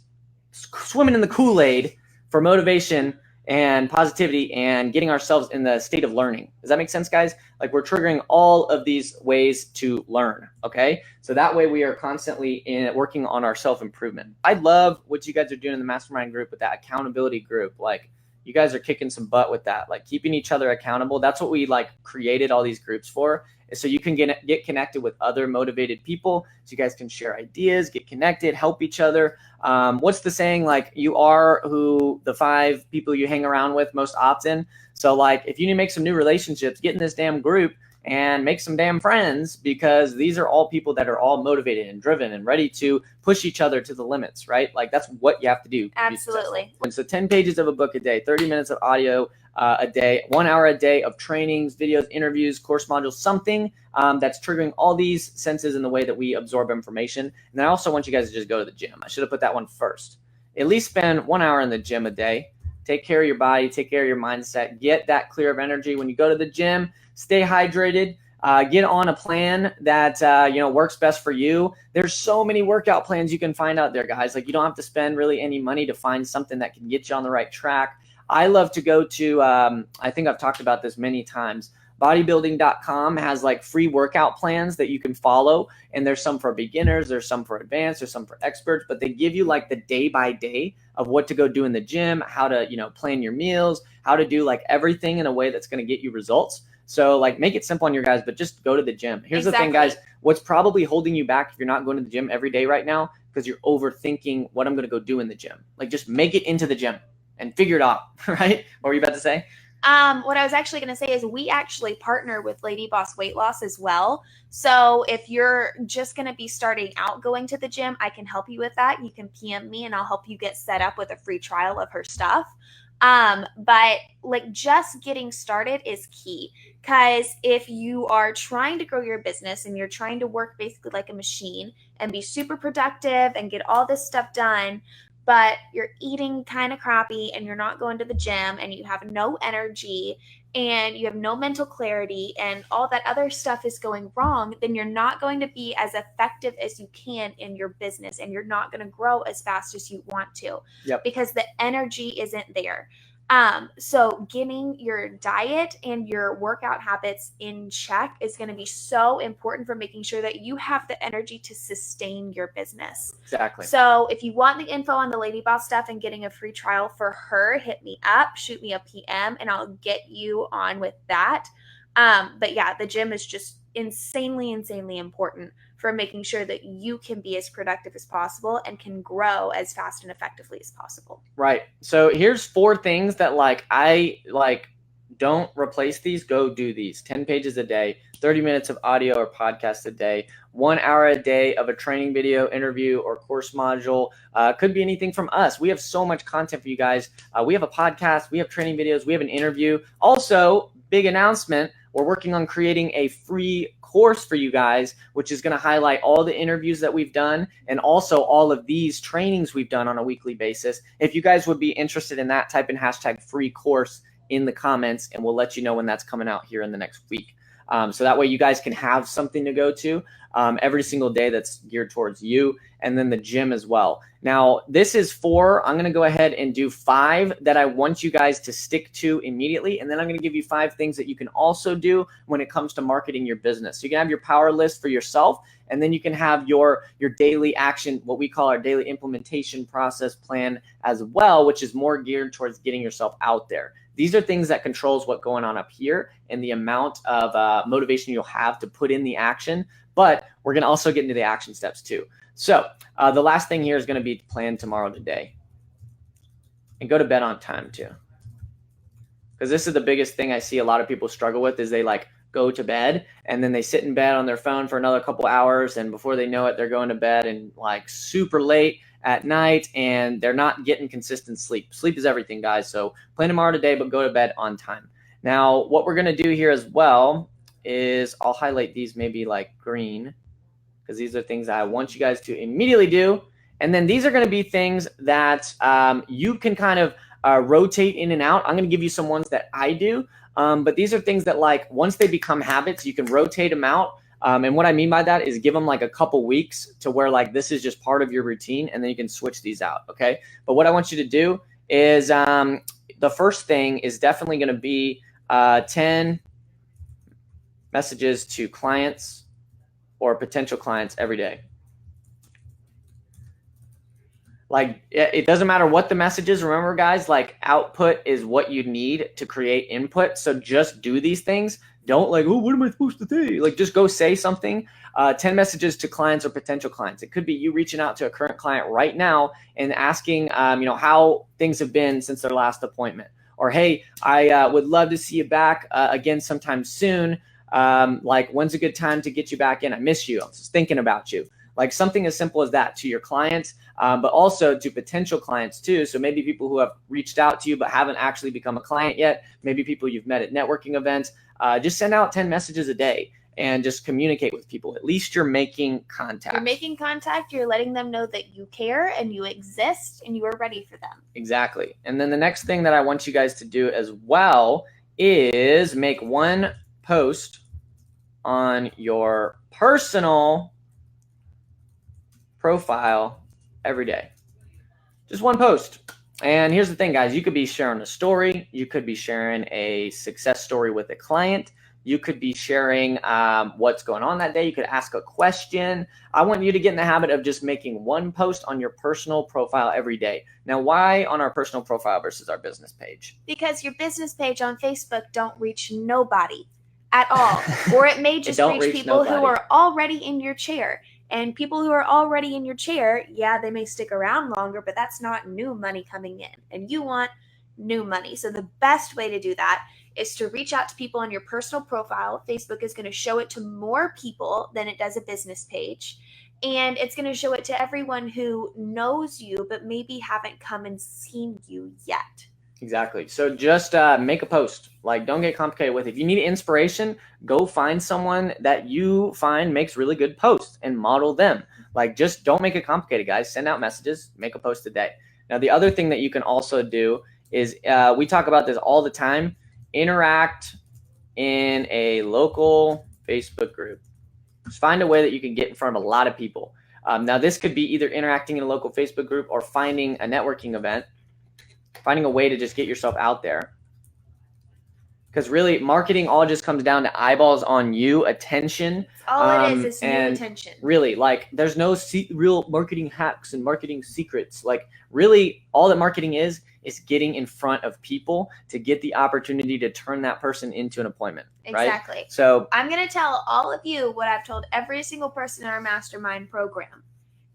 swimming in the Kool-Aid for motivation and positivity and getting ourselves in the state of learning. Does that make sense, guys? Like we're triggering all of these ways to learn, okay? So that way we are constantly working on our self-improvement. I love what you guys are doing in the mastermind group with that accountability group. Like you guys are kicking some butt with that, like keeping each other accountable. That's what we like created all these groups for, is so you can get connected with other motivated people, so you guys can share ideas, get connected, help each other. What's the saying? Like you are who the 5 people you hang around with most often. So like if you need to make some new relationships, get in this damn group and make some damn friends, because these are all people that are all motivated and driven and ready to push each other to the limits, right? Like that's what you have to do. Absolutely. And so 10 pages of a book a day, 30 minutes of audio a day, 1 hour a day of trainings, videos, interviews, course modules, something that's triggering all these senses in the way that we absorb information. And then I also want you guys to just go to the gym. I should have put that one first. At least spend 1 hour in the gym a day. Take care of your body, take care of your mindset, get that clear of energy. When you go to the gym, stay hydrated, get on a plan that works best for you. There's so many workout plans you can find out there, guys. Like you don't have to spend really any money to find something that can get you on the right track. I love to go to, I think I've talked about this many times, bodybuilding.com has like free workout plans that you can follow. And there's some for beginners, there's some for advanced, there's some for experts, but they give you like the day by day of what to go do in the gym, how to, plan your meals, how to do like everything in a way that's going to get you results. So like make it simple on your guys, but just go to the gym. Here's the thing, guys, what's probably holding you back if you're not going to the gym every day right now, because you're overthinking what I'm going to go do in the gym. Like just make it into the gym and figure it out, right? What were you about to say? What I was actually going to say is we actually partner with Lady Boss Weight Loss as well. So if you're just going to be starting out going to the gym, I can help you with that. You can PM me and I'll help you get set up with a free trial of her stuff. But like just getting started is key, because if you are trying to grow your business and you're trying to work basically like a machine and be super productive and get all this stuff done, but you're eating kind of crappy and you're not going to the gym and you have no energy and you have no mental clarity and all that other stuff is going wrong, then you're not going to be as effective as you can in your business, and you're not going to grow as fast as you want to. Yep. Because the energy isn't there. So getting your diet and your workout habits in check is going to be so important for making sure that you have the energy to sustain your business. Exactly. So if you want the info on the Lady Boss stuff and getting a free trial for her, hit me up, shoot me a PM, and I'll get you on with that. But yeah, the gym is just insanely important for making sure that you can be as productive as possible and can grow as fast and effectively as possible. Right. So here's 4 things that I don't replace these. Go do these 10 pages a day, 30 minutes of audio or podcast a day, 1 hour a day of a training video, interview, or course module. Could be anything from us. We have so much content for you guys. We have a podcast, we have training videos, we have an interview. Also, big announcement, we're working on creating a free course for you guys, which is going to highlight all the interviews that we've done and also all of these trainings we've done on a weekly basis. If you guys would be interested in that, type in hashtag free course in the comments, and we'll let you know when that's coming out here in the next week. So that way you guys can have something to go to every single day that's geared towards you, and then the gym as well. Now, this is 4. I'm going to go ahead and do 5 that I want you guys to stick to immediately, and then I'm going to give you 5 things that you can also do when it comes to marketing your business. So you can have your power list for yourself, and then you can have your daily action, what we call our daily implementation process plan as well, which is more geared towards getting yourself out there. These are things that controls what's going on up here and the amount of motivation you'll have to put in the action. But we're going to also get into the action steps too. So the last thing here is going to be plan tomorrow today. And go to bed on time too. Because this is the biggest thing I see a lot of people struggle with is they like go to bed and then they sit in bed on their phone for another couple hours. And before they know it, they're going to bed and like super late at night, and they're not getting consistent sleep. Sleep is everything, guys. So plan tomorrow today, but go to bed on time. Now, what we're going to do here as well is I'll highlight these maybe like green, because these are things that I want you guys to immediately do. And then these are going to be things that you can kind of rotate in and out. I'm going to give you some ones that I do, but these are things that like once they become habits, you can rotate them out. And what I mean by that is give them like a couple weeks to where like this is just part of your routine, and then you can switch these out, okay? But what I want you to do is the first thing is definitely going to be 10 messages to clients or potential clients every day. Like it doesn't matter what the message is. Remember, guys, like output is what you need to create input. So just do these things. Don't like, oh, what am I supposed to say? Like just go say something. 10 messages to clients or potential clients. It could be you reaching out to a current client right now and asking, how things have been since their last appointment. Or, hey, I would love to see you back again sometime soon. Like, when's a good time to get you back in? I miss you. I'm just thinking about you. Like something as simple as that to your clients, but also to potential clients too. So maybe people who have reached out to you but haven't actually become a client yet. Maybe people you've met at networking events. Just send out 10 messages a day and just communicate with people. At least you're making contact. You're making contact. You're letting them know that you care and you exist and you are ready for them. Exactly. And then the next thing that I want you guys to do as well is make one post on your personal profile every day. Just one post. And here's the thing, guys. You could be sharing a story. You could be sharing a success story with a client. You could be sharing what's going on that day. You could ask a question. I want you to get in the habit of just making one post on your personal profile every day. Now, why on our personal profile versus our business page? Because your business page on Facebook don't reach nobody at all. Or it may just reach people who are already in your chair. And people who are already in your chair, yeah, they may stick around longer, but that's not new money coming in. And you want new money. So the best way to do that is to reach out to people on your personal profile. Facebook is going to show it to more people than it does a business page. And it's going to show it to everyone who knows you, but maybe haven't come and seen you yet. Exactly. So just make a post. Like, don't get complicated with it. If you need inspiration, go find someone that you find makes really good posts and model them. Like, just don't make it complicated, guys. Send out messages, make a post a day. Now, the other thing that you can also do is we talk about this all the time. Interact in a local Facebook group. Just find a way that you can get in front of a lot of people. Now, this could be either interacting in a local Facebook group or finding a networking event. Finding a way to just get yourself out there. Because really, marketing all just comes down to eyeballs on you, attention. All it is new attention. Really, like, there's no real marketing hacks and marketing secrets. Like, really, all that marketing is getting in front of people to get the opportunity to turn that person into an appointment. Exactly. Right? So I'm going to tell all of you what I've told every single person in our mastermind program.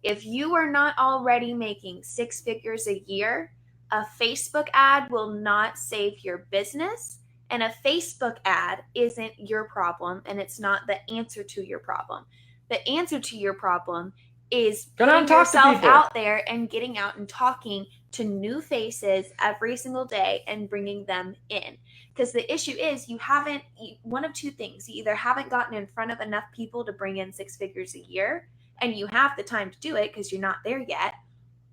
If you are not already making 6 figures a year, a Facebook ad will not save your business, And a Facebook ad isn't your problem, and it's not the answer to your problem. The answer to your problem is putting yourself out there and getting out and talking to new faces every single day and bringing them in. Because the issue is one of two things. You either haven't gotten in front of enough people to bring in 6 figures a year, and you have the time to do it because you're not there yet,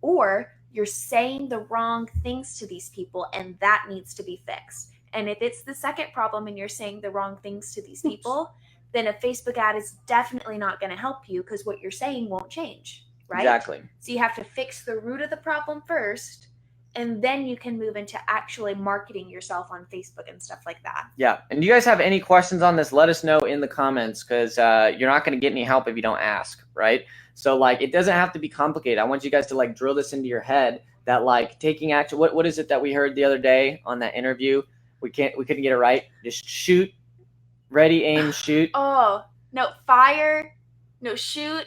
or you're saying the wrong things to these people, and that needs to be fixed. And if it's the second problem and you're saying the wrong things to these people, then a Facebook ad is definitely not going to help you because what you're saying won't change, right? Exactly. So you have to fix the root of the problem first, and then you can move into actually marketing yourself on Facebook and stuff like that. Yeah. And do you guys have any questions on this? Let us know in the comments, because you're not going to get any help if you don't ask, right? So like, it doesn't have to be complicated. I want you guys to like drill this into your head that like taking action. What is it that we heard the other day on that interview? We couldn't get it right. Just shoot, ready, aim, shoot. Oh, no, fire, no, shoot,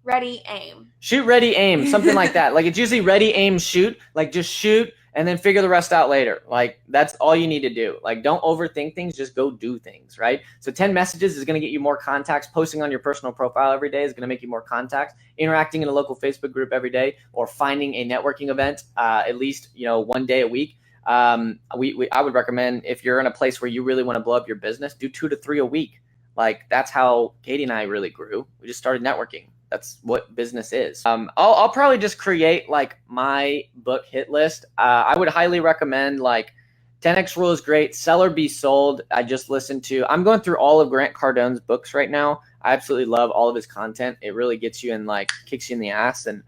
ready, aim. Shoot, ready, aim, something like that. Like, it's usually ready, aim, shoot. Like, just shoot and then figure the rest out later. Like, that's all you need to do. Like, don't overthink things. Just go do things, right? So 10 messages is going to get you more contacts. Posting on your personal profile every day is going to make you more contacts. Interacting in a local Facebook group every day, or finding a networking event at least, one day a week. I would recommend, if you're in a place where you really want to blow up your business, do 2 to 3 a week. Like, that's how Katie and I really grew. We just started networking. That's what business is. I'll probably just create like my book hit list. I would highly recommend like 10X Rule is great. Sell or Be Sold. I'm going through all of Grant Cardone's books right now. I absolutely love all of his content. It really gets you and like kicks you in the ass. And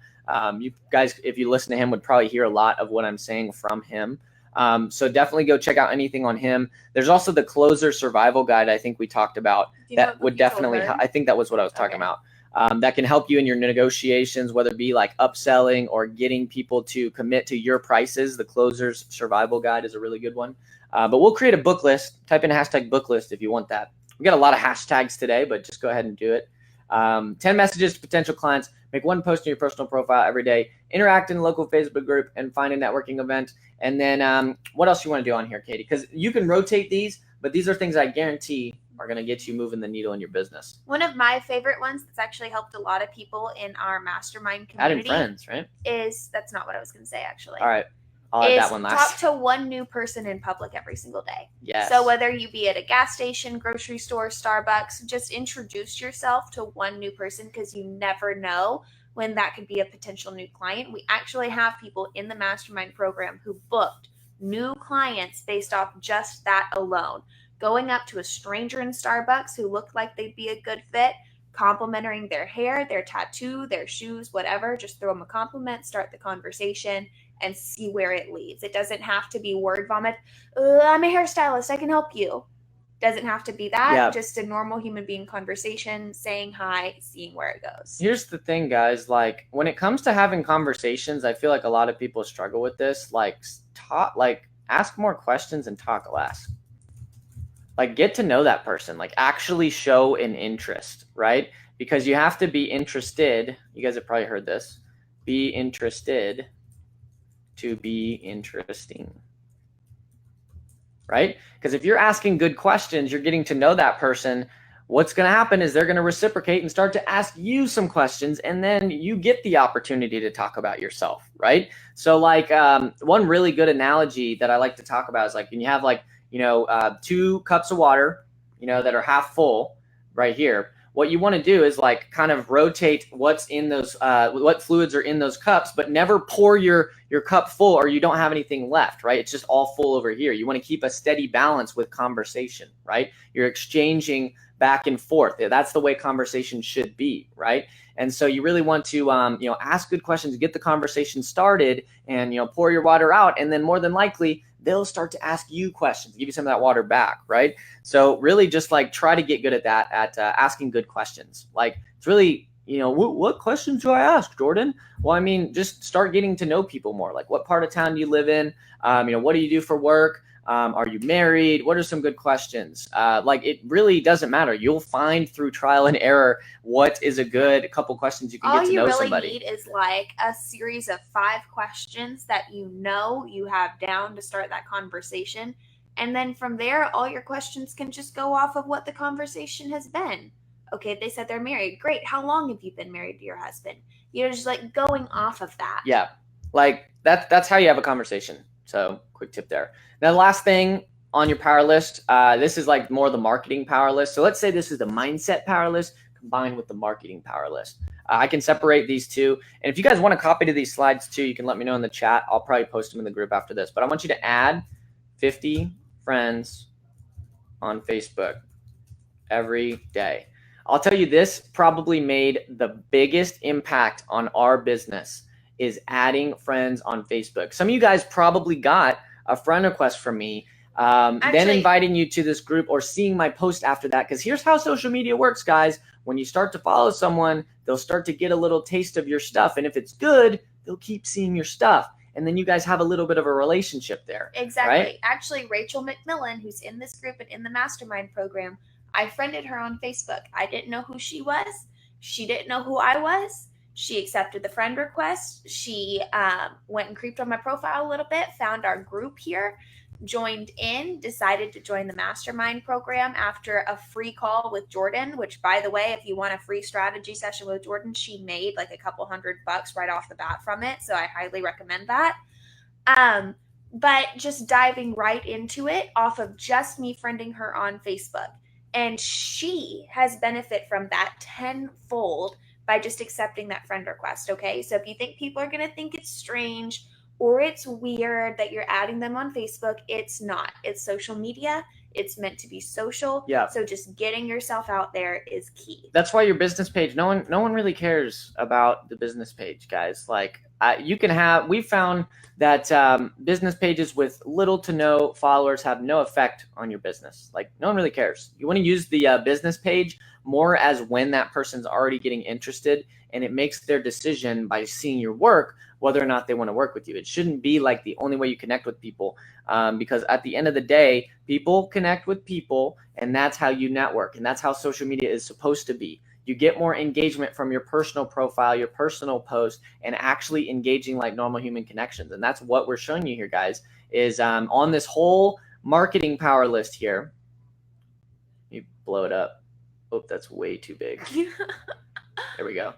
you guys, if you listen to him, would probably hear a lot of what I'm saying from him. So definitely go check out anything on him. There's also the Closer Survival Guide I think we talked about. That would definitely, I think that was what I was talking about. That can help you in your negotiations, whether it be like upselling or getting people to commit to your prices. The Closer's Survival Guide is a really good one. But we'll create a book list. Type in #book list if you want that. We got a lot of hashtags today, but just go ahead and do it. 10 messages to potential clients. Make 1 post in your personal profile every day. Interact in a local Facebook group and find a networking event. And then what else you want to do on here, Katie? Because you can rotate these, but these are things I guarantee are going to get you moving the needle in your business. One of my favorite ones that's actually helped a lot of people in our mastermind community. Adding friends, right? That's not what I was going to say, actually. All right. I'll add that one last. Talk to 1 new person in public every single day. Yes. So whether you be at a gas station, grocery store, Starbucks, just introduce yourself to 1 new person, because you never know when that could be a potential new client. We actually have people in the mastermind program who booked new clients based off just that alone. Going up to a stranger in Starbucks who looked like they'd be a good fit, complimenting their hair, their tattoo, their shoes, whatever. Just throw them a compliment, start the conversation, and see where it leads. It doesn't have to be word vomit. I'm a hairstylist, I can help you. Doesn't have to be that. Yeah. Just a normal human being conversation, saying hi, seeing where it goes. Here's the thing, guys. Like, when it comes to having conversations, I feel like a lot of people struggle with this. Ask more questions and talk less. Like, get to know that person. Like, actually show an interest, right? Because you have to be interested. You guys have probably heard this. Be interested to be interesting. Right? Because if you're asking good questions, you're getting to know that person. What's going to happen is they're going to reciprocate and start to ask you some questions, and then you get the opportunity to talk about yourself, right? So like one really good analogy that I like to talk about is like when you have 2 cups of water, that are half full right here. What you want to do is like kind of rotate what's in those, what fluids are in those cups, but never pour your cup full or you don't have anything left, right? It's just all full over here. You want to keep a steady balance with conversation, right? You're exchanging back and forth. That's the way conversation should be, right? And so you really want to, ask good questions, get the conversation started, and, pour your water out. And then more than likely, they'll start to ask you questions, give you some of that water back, right? So really just like try to get good at that, at asking good questions. Like, it's really, what questions do I ask, Jordan? Well, I mean, just start getting to know people more. Like, what part of town do you live in? What do you do for work? Are you married? What are some good questions? It really doesn't matter. You'll find through trial and error what is a good couple questions you can get to know somebody. All you really need is like a series of 5 questions that you have down to start that conversation, And then from there, all your questions can just go off of what the conversation has been. Okay, they said they're married. Great. How long have you been married to your husband? You're just like going off of that. Yeah, like that's how you have a conversation. So quick tip there. Now the last thing on your power list, this is like more the marketing power list. So let's say this is the mindset power list combined with the marketing power list. I can separate these two. And if you guys want a copy to these slides too, you can let me know in the chat. I'll probably post them in the group after this. But I want you to add 50 friends on Facebook every day. I'll tell you, this probably made the biggest impact on our business is adding friends on Facebook. Some of you guys probably got a friend request from me, then inviting you to this group or seeing my post after that. Because here's how social media works, guys. When you start to follow someone, they'll start to get a little taste of your stuff. And if it's good, they'll keep seeing your stuff. And then you guys have a little bit of a relationship there. Exactly. Right? Actually, Rachel McMillan, who's in this group and in the mastermind program, I friended her on Facebook. I didn't know who she was. She didn't know who I was. She accepted the friend request. She went and creeped on my profile a little bit, found our group here, joined in, decided to join the mastermind program after a free call with Jordan, which, by the way, if you want a free strategy session with Jordan, she made like a couple $100 right off the bat from it. So I highly recommend that. But just diving right into it off of just me friending her on Facebook. And she has benefit from that tenfold by just accepting that friend request, okay? So if you think people are going to think it's strange or it's weird that you're adding them on Facebook, it's not. It's social media. It's meant to be social. Yeah. So just getting yourself out there is key. That's why your business page, no one really cares about the business page, guys. Like we found that business pages with little to no followers have no effect on your business. Like no one really cares. You want to use the business page more as when that person's already getting interested and it makes their decision by seeing your work whether or not they want to work with you. It shouldn't be like the only way you connect with people, because at the end of the day, people connect with people, and that's how you network, and that's how social media is supposed to be. You get more engagement from your personal profile, your personal post, and actually engaging like normal human connections. And that's what we're showing you here, guys, is on this whole marketing power list here. You blow it up. Oh, that's way too big. There we go.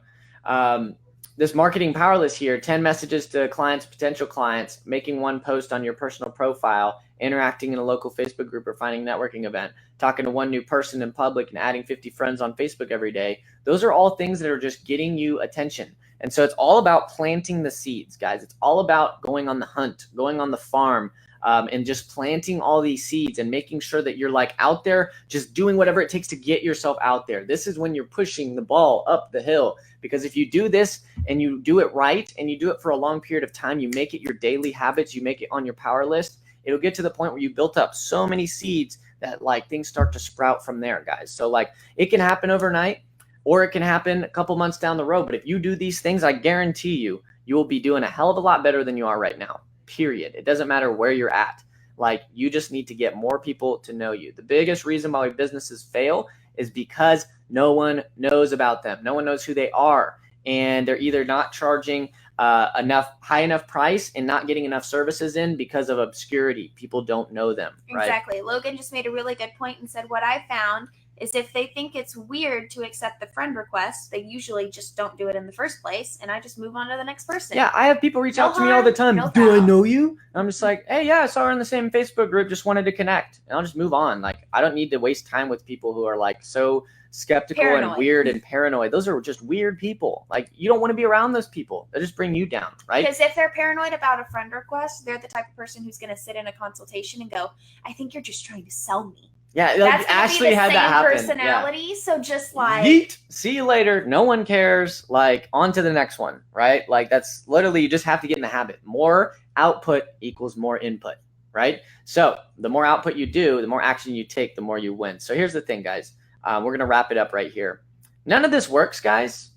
This marketing power list here, 10 messages to clients, potential clients, making one post on your personal profile, interacting in a local Facebook group or finding a networking event, talking to one new person in public, and adding 50 friends on Facebook every day. Those are all things that are just getting you attention. And so it's all about planting the seeds, guys. It's all about going on the hunt, going on the farm, and just planting all these seeds and making sure that you're like out there just doing whatever it takes to get yourself out there. This is when you're pushing the ball up the hill, because if you do this and you do it right and you do it for a long period of time, you make it your daily habits, you make it on your power list, it'll get to the point where you built up so many seeds that like things start to sprout from there, guys. So like it can happen overnight or it can happen a couple months down the road. But if you do these things, I guarantee you will be doing a hell of a lot better than you are right now. Period. It doesn't matter where you're at. Like you just need to get more people to know you. The biggest reason why businesses fail is because no one knows about them. No one knows who they are. And they're either not charging high enough price and not getting enough services in because of obscurity. People don't know them. Right? Exactly. Logan just made a really good point and said what I found is if they think it's weird to accept the friend request, they usually just don't do it in the first place, and I just move on to the next person. Yeah, I have people reach out to me all the time. Do I know you? And I'm just like, hey, yeah, I saw her in the same Facebook group, just wanted to connect. And I'll just move on. Like, I don't need to waste time with people who are like so skeptical and weird and paranoid. Those are just weird people. Like, you don't want to be around those people. They just bring you down, right? Because if they're paranoid about a friend request, they're the type of person who's going to sit in a consultation and go, I think you're just trying to sell me. Yeah, like Ashley had that happen. Personality, yeah. So just like yeet, see you later. No one cares. Like on to the next one, right? Like that's literally you just have to get in the habit. More output equals more input, right? So the more output you do, the more action you take, the more you win. So here's the thing, guys. We're gonna wrap it up right here. None of this works, guys,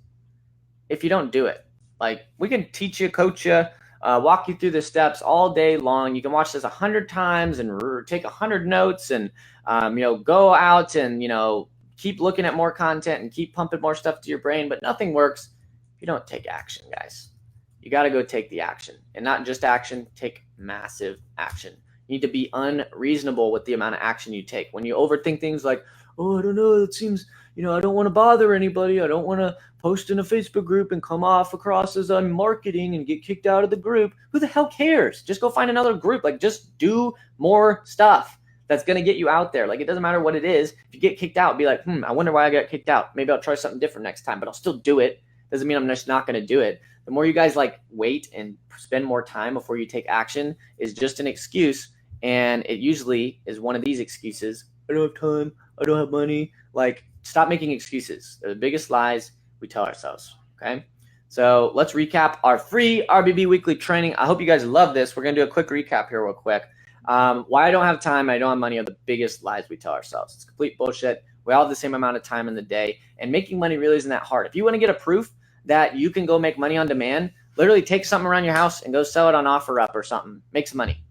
if you don't do it. Like we can teach you, coach you. Walk you through the steps all day long. You can watch this 100 times and take 100 notes and, go out and, keep looking at more content and keep pumping more stuff to your brain. But nothing works if you don't take action, guys. You got to go take the action, and not just action, take massive action. You need to be unreasonable with the amount of action you take. When you overthink things like, oh, I don't know, it seems, I don't want to bother anybody. I don't want to post in a Facebook group and come off across as I'm marketing and get kicked out of the group. Who the hell cares? Just go find another group. Like, just do more stuff that's going to get you out there. Like, it doesn't matter what it is. If you get kicked out, be like, I wonder why I got kicked out. Maybe I'll try something different next time, but I'll still do it. Doesn't mean I'm just not going to do it. The more you guys like wait and spend more time before you take action is just an excuse. And it usually is one of these excuses. I don't have time. I don't have money. Like, stop making excuses. They're the biggest lies we tell ourselves. Okay. So let's recap our free RBB weekly training. I hope you guys love this. We're going to do a quick recap here real quick. Why I don't have time, I don't have money are the biggest lies we tell ourselves. It's complete bullshit. We all have the same amount of time in the day, and making money really isn't that hard. If you want to get a proof that you can go make money on demand, literally take something around your house and go sell it on OfferUp or something. Make some money.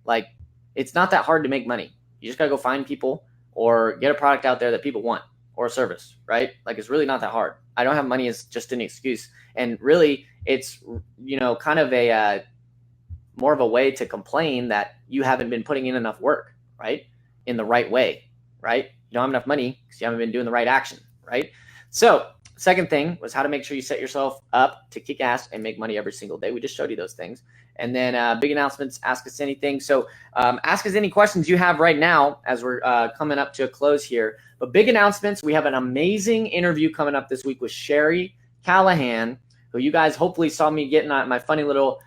Like, it's not that hard to make money. You just got to go find people or get a product out there that people want or a service, right? Like, it's really not that hard. I don't have money is just an excuse. And really, it's, kind of a more of a way to complain that you haven't been putting in enough work, right? In the right way, right? You don't have enough money because you haven't been doing the right action, right? So second thing was how to make sure you set yourself up to kick ass and make money every single day. We just showed you those things. And then big announcements, ask us anything. So ask us any questions you have right now as we're coming up to a close here. But big announcements, we have an amazing interview coming up this week with Sherry Callahan, who you guys hopefully saw me getting my funny little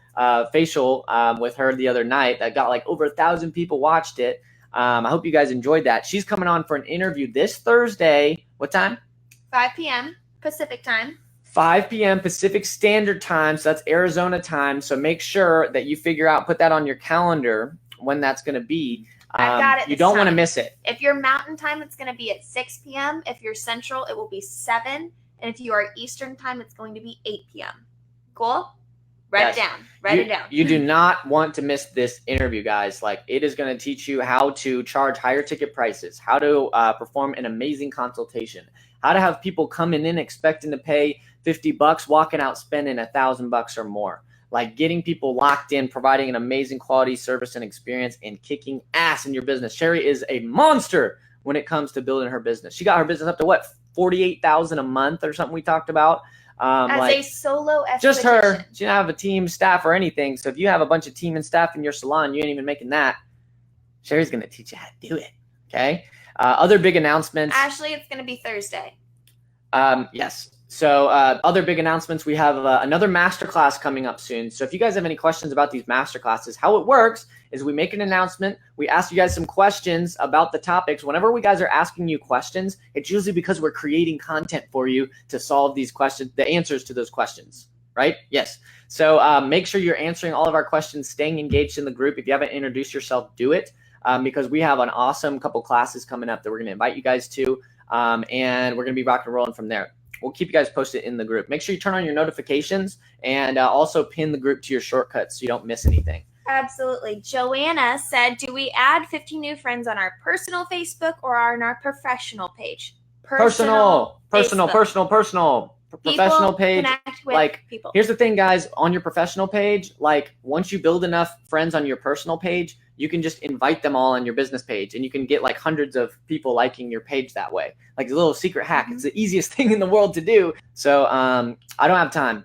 facial with her the other night that got like over 1,000 people watched it. I hope you guys enjoyed that. She's coming on for an interview this Thursday. What time? 5 p.m. Pacific time. 5 p.m. Pacific Standard Time. So that's Arizona time. So make sure that you figure out, put that on your calendar when that's going to be. I've got it. You don't want to miss it. If you're Mountain Time, it's going to be at 6 p.m. If you're Central, it will be 7. And if you are Eastern Time, it's going to be 8 p.m. Cool? Write it down. Write it down. You do not want to miss this interview, guys. Like, it is going to teach you how to charge higher ticket prices, how to perform an amazing consultation, how to have people coming in expecting to pay $50, walking out spending $1,000 or more. Like, getting people locked in, providing an amazing quality service and experience, and kicking ass in your business. Sherry is a monster when it comes to building her business. She got her business up to what, $48,000 a month or something we talked about. As a solo esthetician. Just her. She didn't have a team, staff, or anything. So if you have a bunch of team and staff in your salon, you ain't even making that. Sherry's going to teach you how to do it. Okay. Other big announcements. Ashley, it's going to be Thursday. Yes. So other big announcements. We have another masterclass coming up soon. So if you guys have any questions about these masterclasses, how it works is we make an announcement. We ask you guys some questions about the topics. Whenever we guys are asking you questions, it's usually because we're creating content for you to solve these questions, the answers to those questions, right? Yes. So make sure you're answering all of our questions, staying engaged in the group. If you haven't introduced yourself, do it because we have an awesome couple classes coming up that we're going to invite you guys to, and we're going to be rocking and rolling from there. We'll keep you guys posted in the group. Make sure you turn on your notifications and also pin the group to your shortcuts so you don't miss anything. Absolutely. Joanna said, do we add 50 new friends on our personal Facebook or on our professional page? Personal page. Connect with like, people. Here's the thing, guys. On your professional page, like, once you build enough friends on your personal page, you can just invite them all on your business page, and you can get like hundreds of people liking your page that way. Like, a little secret hack. It's the easiest thing in the world to do. So I don't have time.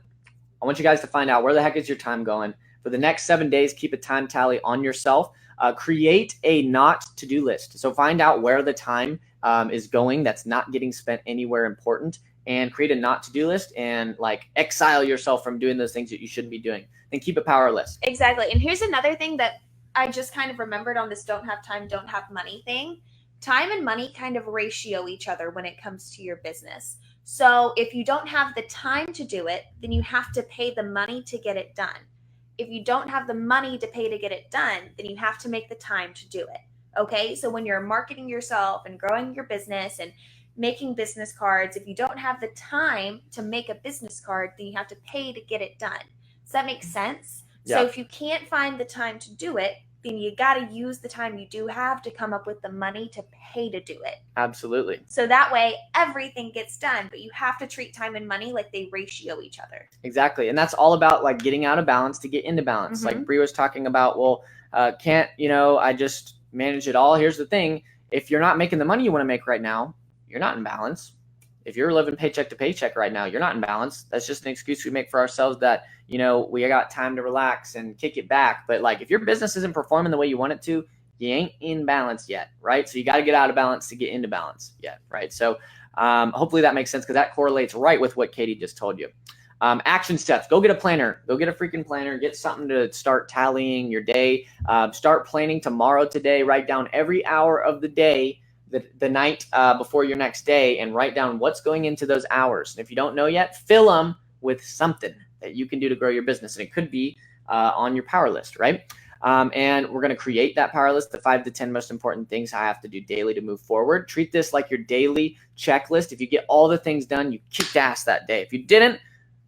I want you guys to find out where the heck is your time going. For the next 7 days, keep a time tally on yourself. Create a not to-do list. So find out where the time is going that's not getting spent anywhere important, and create a not to-do list and like exile yourself from doing those things that you shouldn't be doing. And keep a power list. Exactly. And here's another thing that I just kind of remembered on this don't have time, don't have money thing. Time and money kind of ratio each other when it comes to your business. So if you don't have the time to do it, then you have to pay the money to get it done. If you don't have the money to pay to get it done, then you have to make the time to do it. Okay? So when you're marketing yourself and growing your business and making business cards, if you don't have the time to make a business card, then you have to pay to get it done. Does that make sense? Yeah. So if you can't find the time to do it, then you got to use the time you do have to come up with the money to pay to do it. Absolutely. So that way everything gets done, but you have to treat time and money like they ratio each other. Exactly. And that's all about like getting out of balance to get into balance. Like Bree was talking about, well, Can't, I just manage it all. Here's the thing. If you're not making the money you want to make right now, you're not in balance. If you're living paycheck to paycheck right now, you're not in balance. That's just an excuse we make for ourselves that, we got time to relax and kick it back. But like, if your business isn't performing the way you want it to, you ain't in balance yet, right? So you got to get out of balance to get into balance yet, right? So hopefully that makes sense, because that correlates right with what Katie just told you. Action steps. Go get a planner. Go get a freaking planner. Get something to start tallying your day. Start planning tomorrow, today. Write down every hour of the day, the night before your next day, and write down what's going into those hours. And if you don't know yet, fill them with something that you can do to grow your business. And it could be on your power list, right? And we're going to create that power list, the 5 to 10 most important things I have to do daily to move forward. Treat this like your daily checklist. If you get all the things done, you kicked ass that day. If you didn't,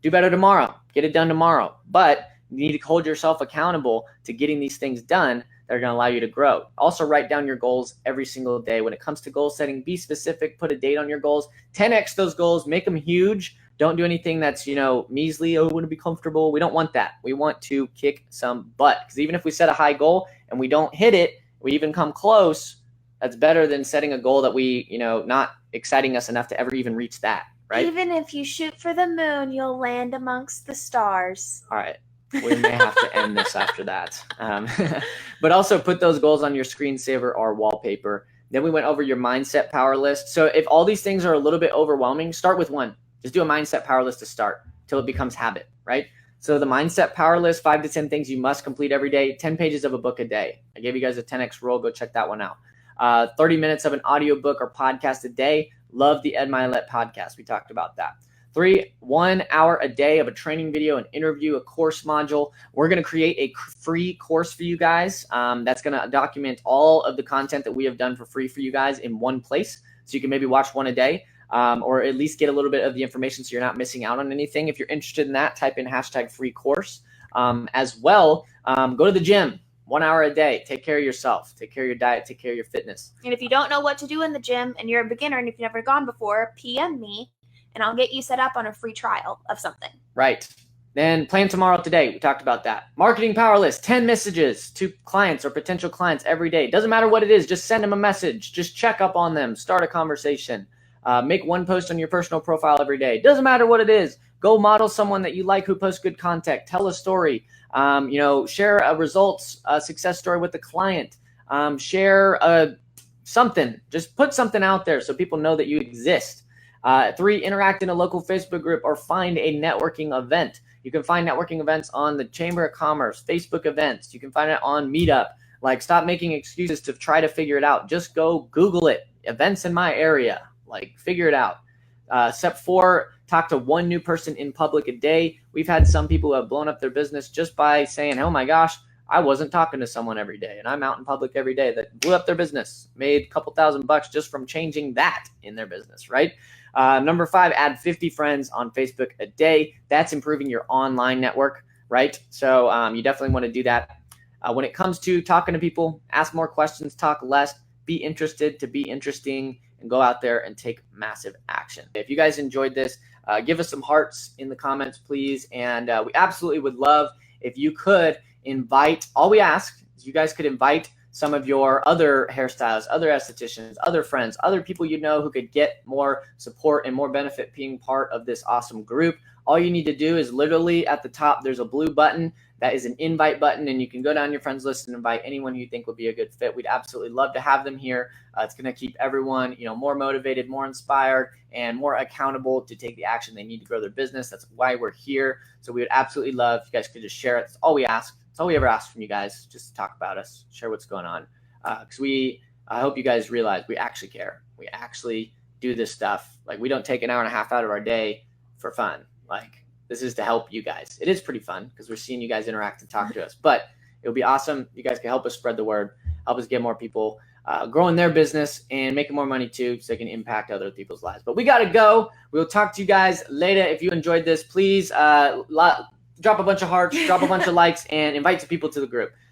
do better tomorrow. Get it done tomorrow. But you need to hold yourself accountable to getting these things done that are going to allow you to grow. Also, write down your goals every single day. When it comes to goal setting, be specific. Put a date on your goals. 10x those goals. Make them huge. Don't do anything that's, measly. Oh, I want to be comfortable. We don't want that. We want to kick some butt. Because even if we set a high goal and we don't hit it, we even come close, that's better than setting a goal that we, not exciting us enough to ever even reach that. Right? Even if you shoot for the moon, you'll land amongst the stars. All right. We may have to end this after that. But also put those goals on your screensaver or wallpaper. Then we went over your mindset power list. So if all these things are a little bit overwhelming, start with one. Just do a mindset power list to start until it becomes habit, right? So the mindset power list, 5 to 10 things you must complete every day, 10 pages of a book a day. I gave you guys a 10X rule. Go check that one out. 30 minutes of an audiobook or podcast a day. Love the Ed Milet podcast. We talked about that. 1 hour a day of a training video, an interview, a course module. We're going to create a free course for you guys that's going to document all of the content that we have done for free for you guys in one place. So you can maybe watch one a day or at least get a little bit of the information so you're not missing out on anything. If you're interested in that, type in #free course. As well, go to the gym. 1 hour a day. Take care of yourself. Take care of your diet. Take care of your fitness. And if you don't know what to do in the gym and you're a beginner and if you've never gone before, PM me and I'll get you set up on a free trial of something. Right. Then plan tomorrow, today. We talked about that. Marketing power list. 10 messages to clients or potential clients every day. Doesn't matter what it is. Just send them a message. Just check up on them. Start a conversation. Make one post on your personal profile every day. Doesn't matter what it is. Go model someone that you like who posts good content. Tell a story. Share a results, success story with the client. Share something. Just put something out there so people know that you exist. 3, interact in a local Facebook group or find a networking event. You can find networking events on the Chamber of Commerce, Facebook events. You can find it on Meetup. Like, stop making excuses to try to figure it out. Just go Google it. Events in my area. Like, figure it out. Step 4, talk to 1 new person in public a day. We've had some people who have blown up their business just by saying, oh my gosh, I wasn't talking to someone every day and I'm out in public every day, that blew up their business, made a couple $1,000 just from changing that in their business, right? Number 5, add 50 friends on Facebook a day. That's improving your online network, right? So you definitely want to do that. When it comes to talking to people, ask more questions, talk less, be interested to be interesting, and go out there and take massive action. If you guys enjoyed this, give us some hearts in the comments, please. And we absolutely would love if you could invite, all we ask is you guys could invite some of your other hairstylists, other estheticians, other friends, other people you know who could get more support and more benefit being part of this awesome group. All you need to do is literally at the top, there's a blue button. That is an invite button, and you can go down your friends list and invite anyone you think would be a good fit. We'd absolutely love to have them here. It's going to keep everyone, more motivated, more inspired, and more accountable to take the action they need to grow their business. That's why we're here. So we would absolutely love if you guys could just share it. That's all we ask. That's all we ever ask from you guys. Just to talk about us, share what's going on. Because I hope you guys realize we actually care. We actually do this stuff. Like, we don't take an hour and a half out of our day for fun. Like, this is to help you guys. It is pretty fun because we're seeing you guys interact and talk to us. But it would be awesome. You guys can help us spread the word, help us get more people growing their business and making more money too, so they can impact other people's lives. But we got to go. We'll talk to you guys later. If you enjoyed this, please drop a bunch of hearts, drop a bunch of likes, and invite some people to the group.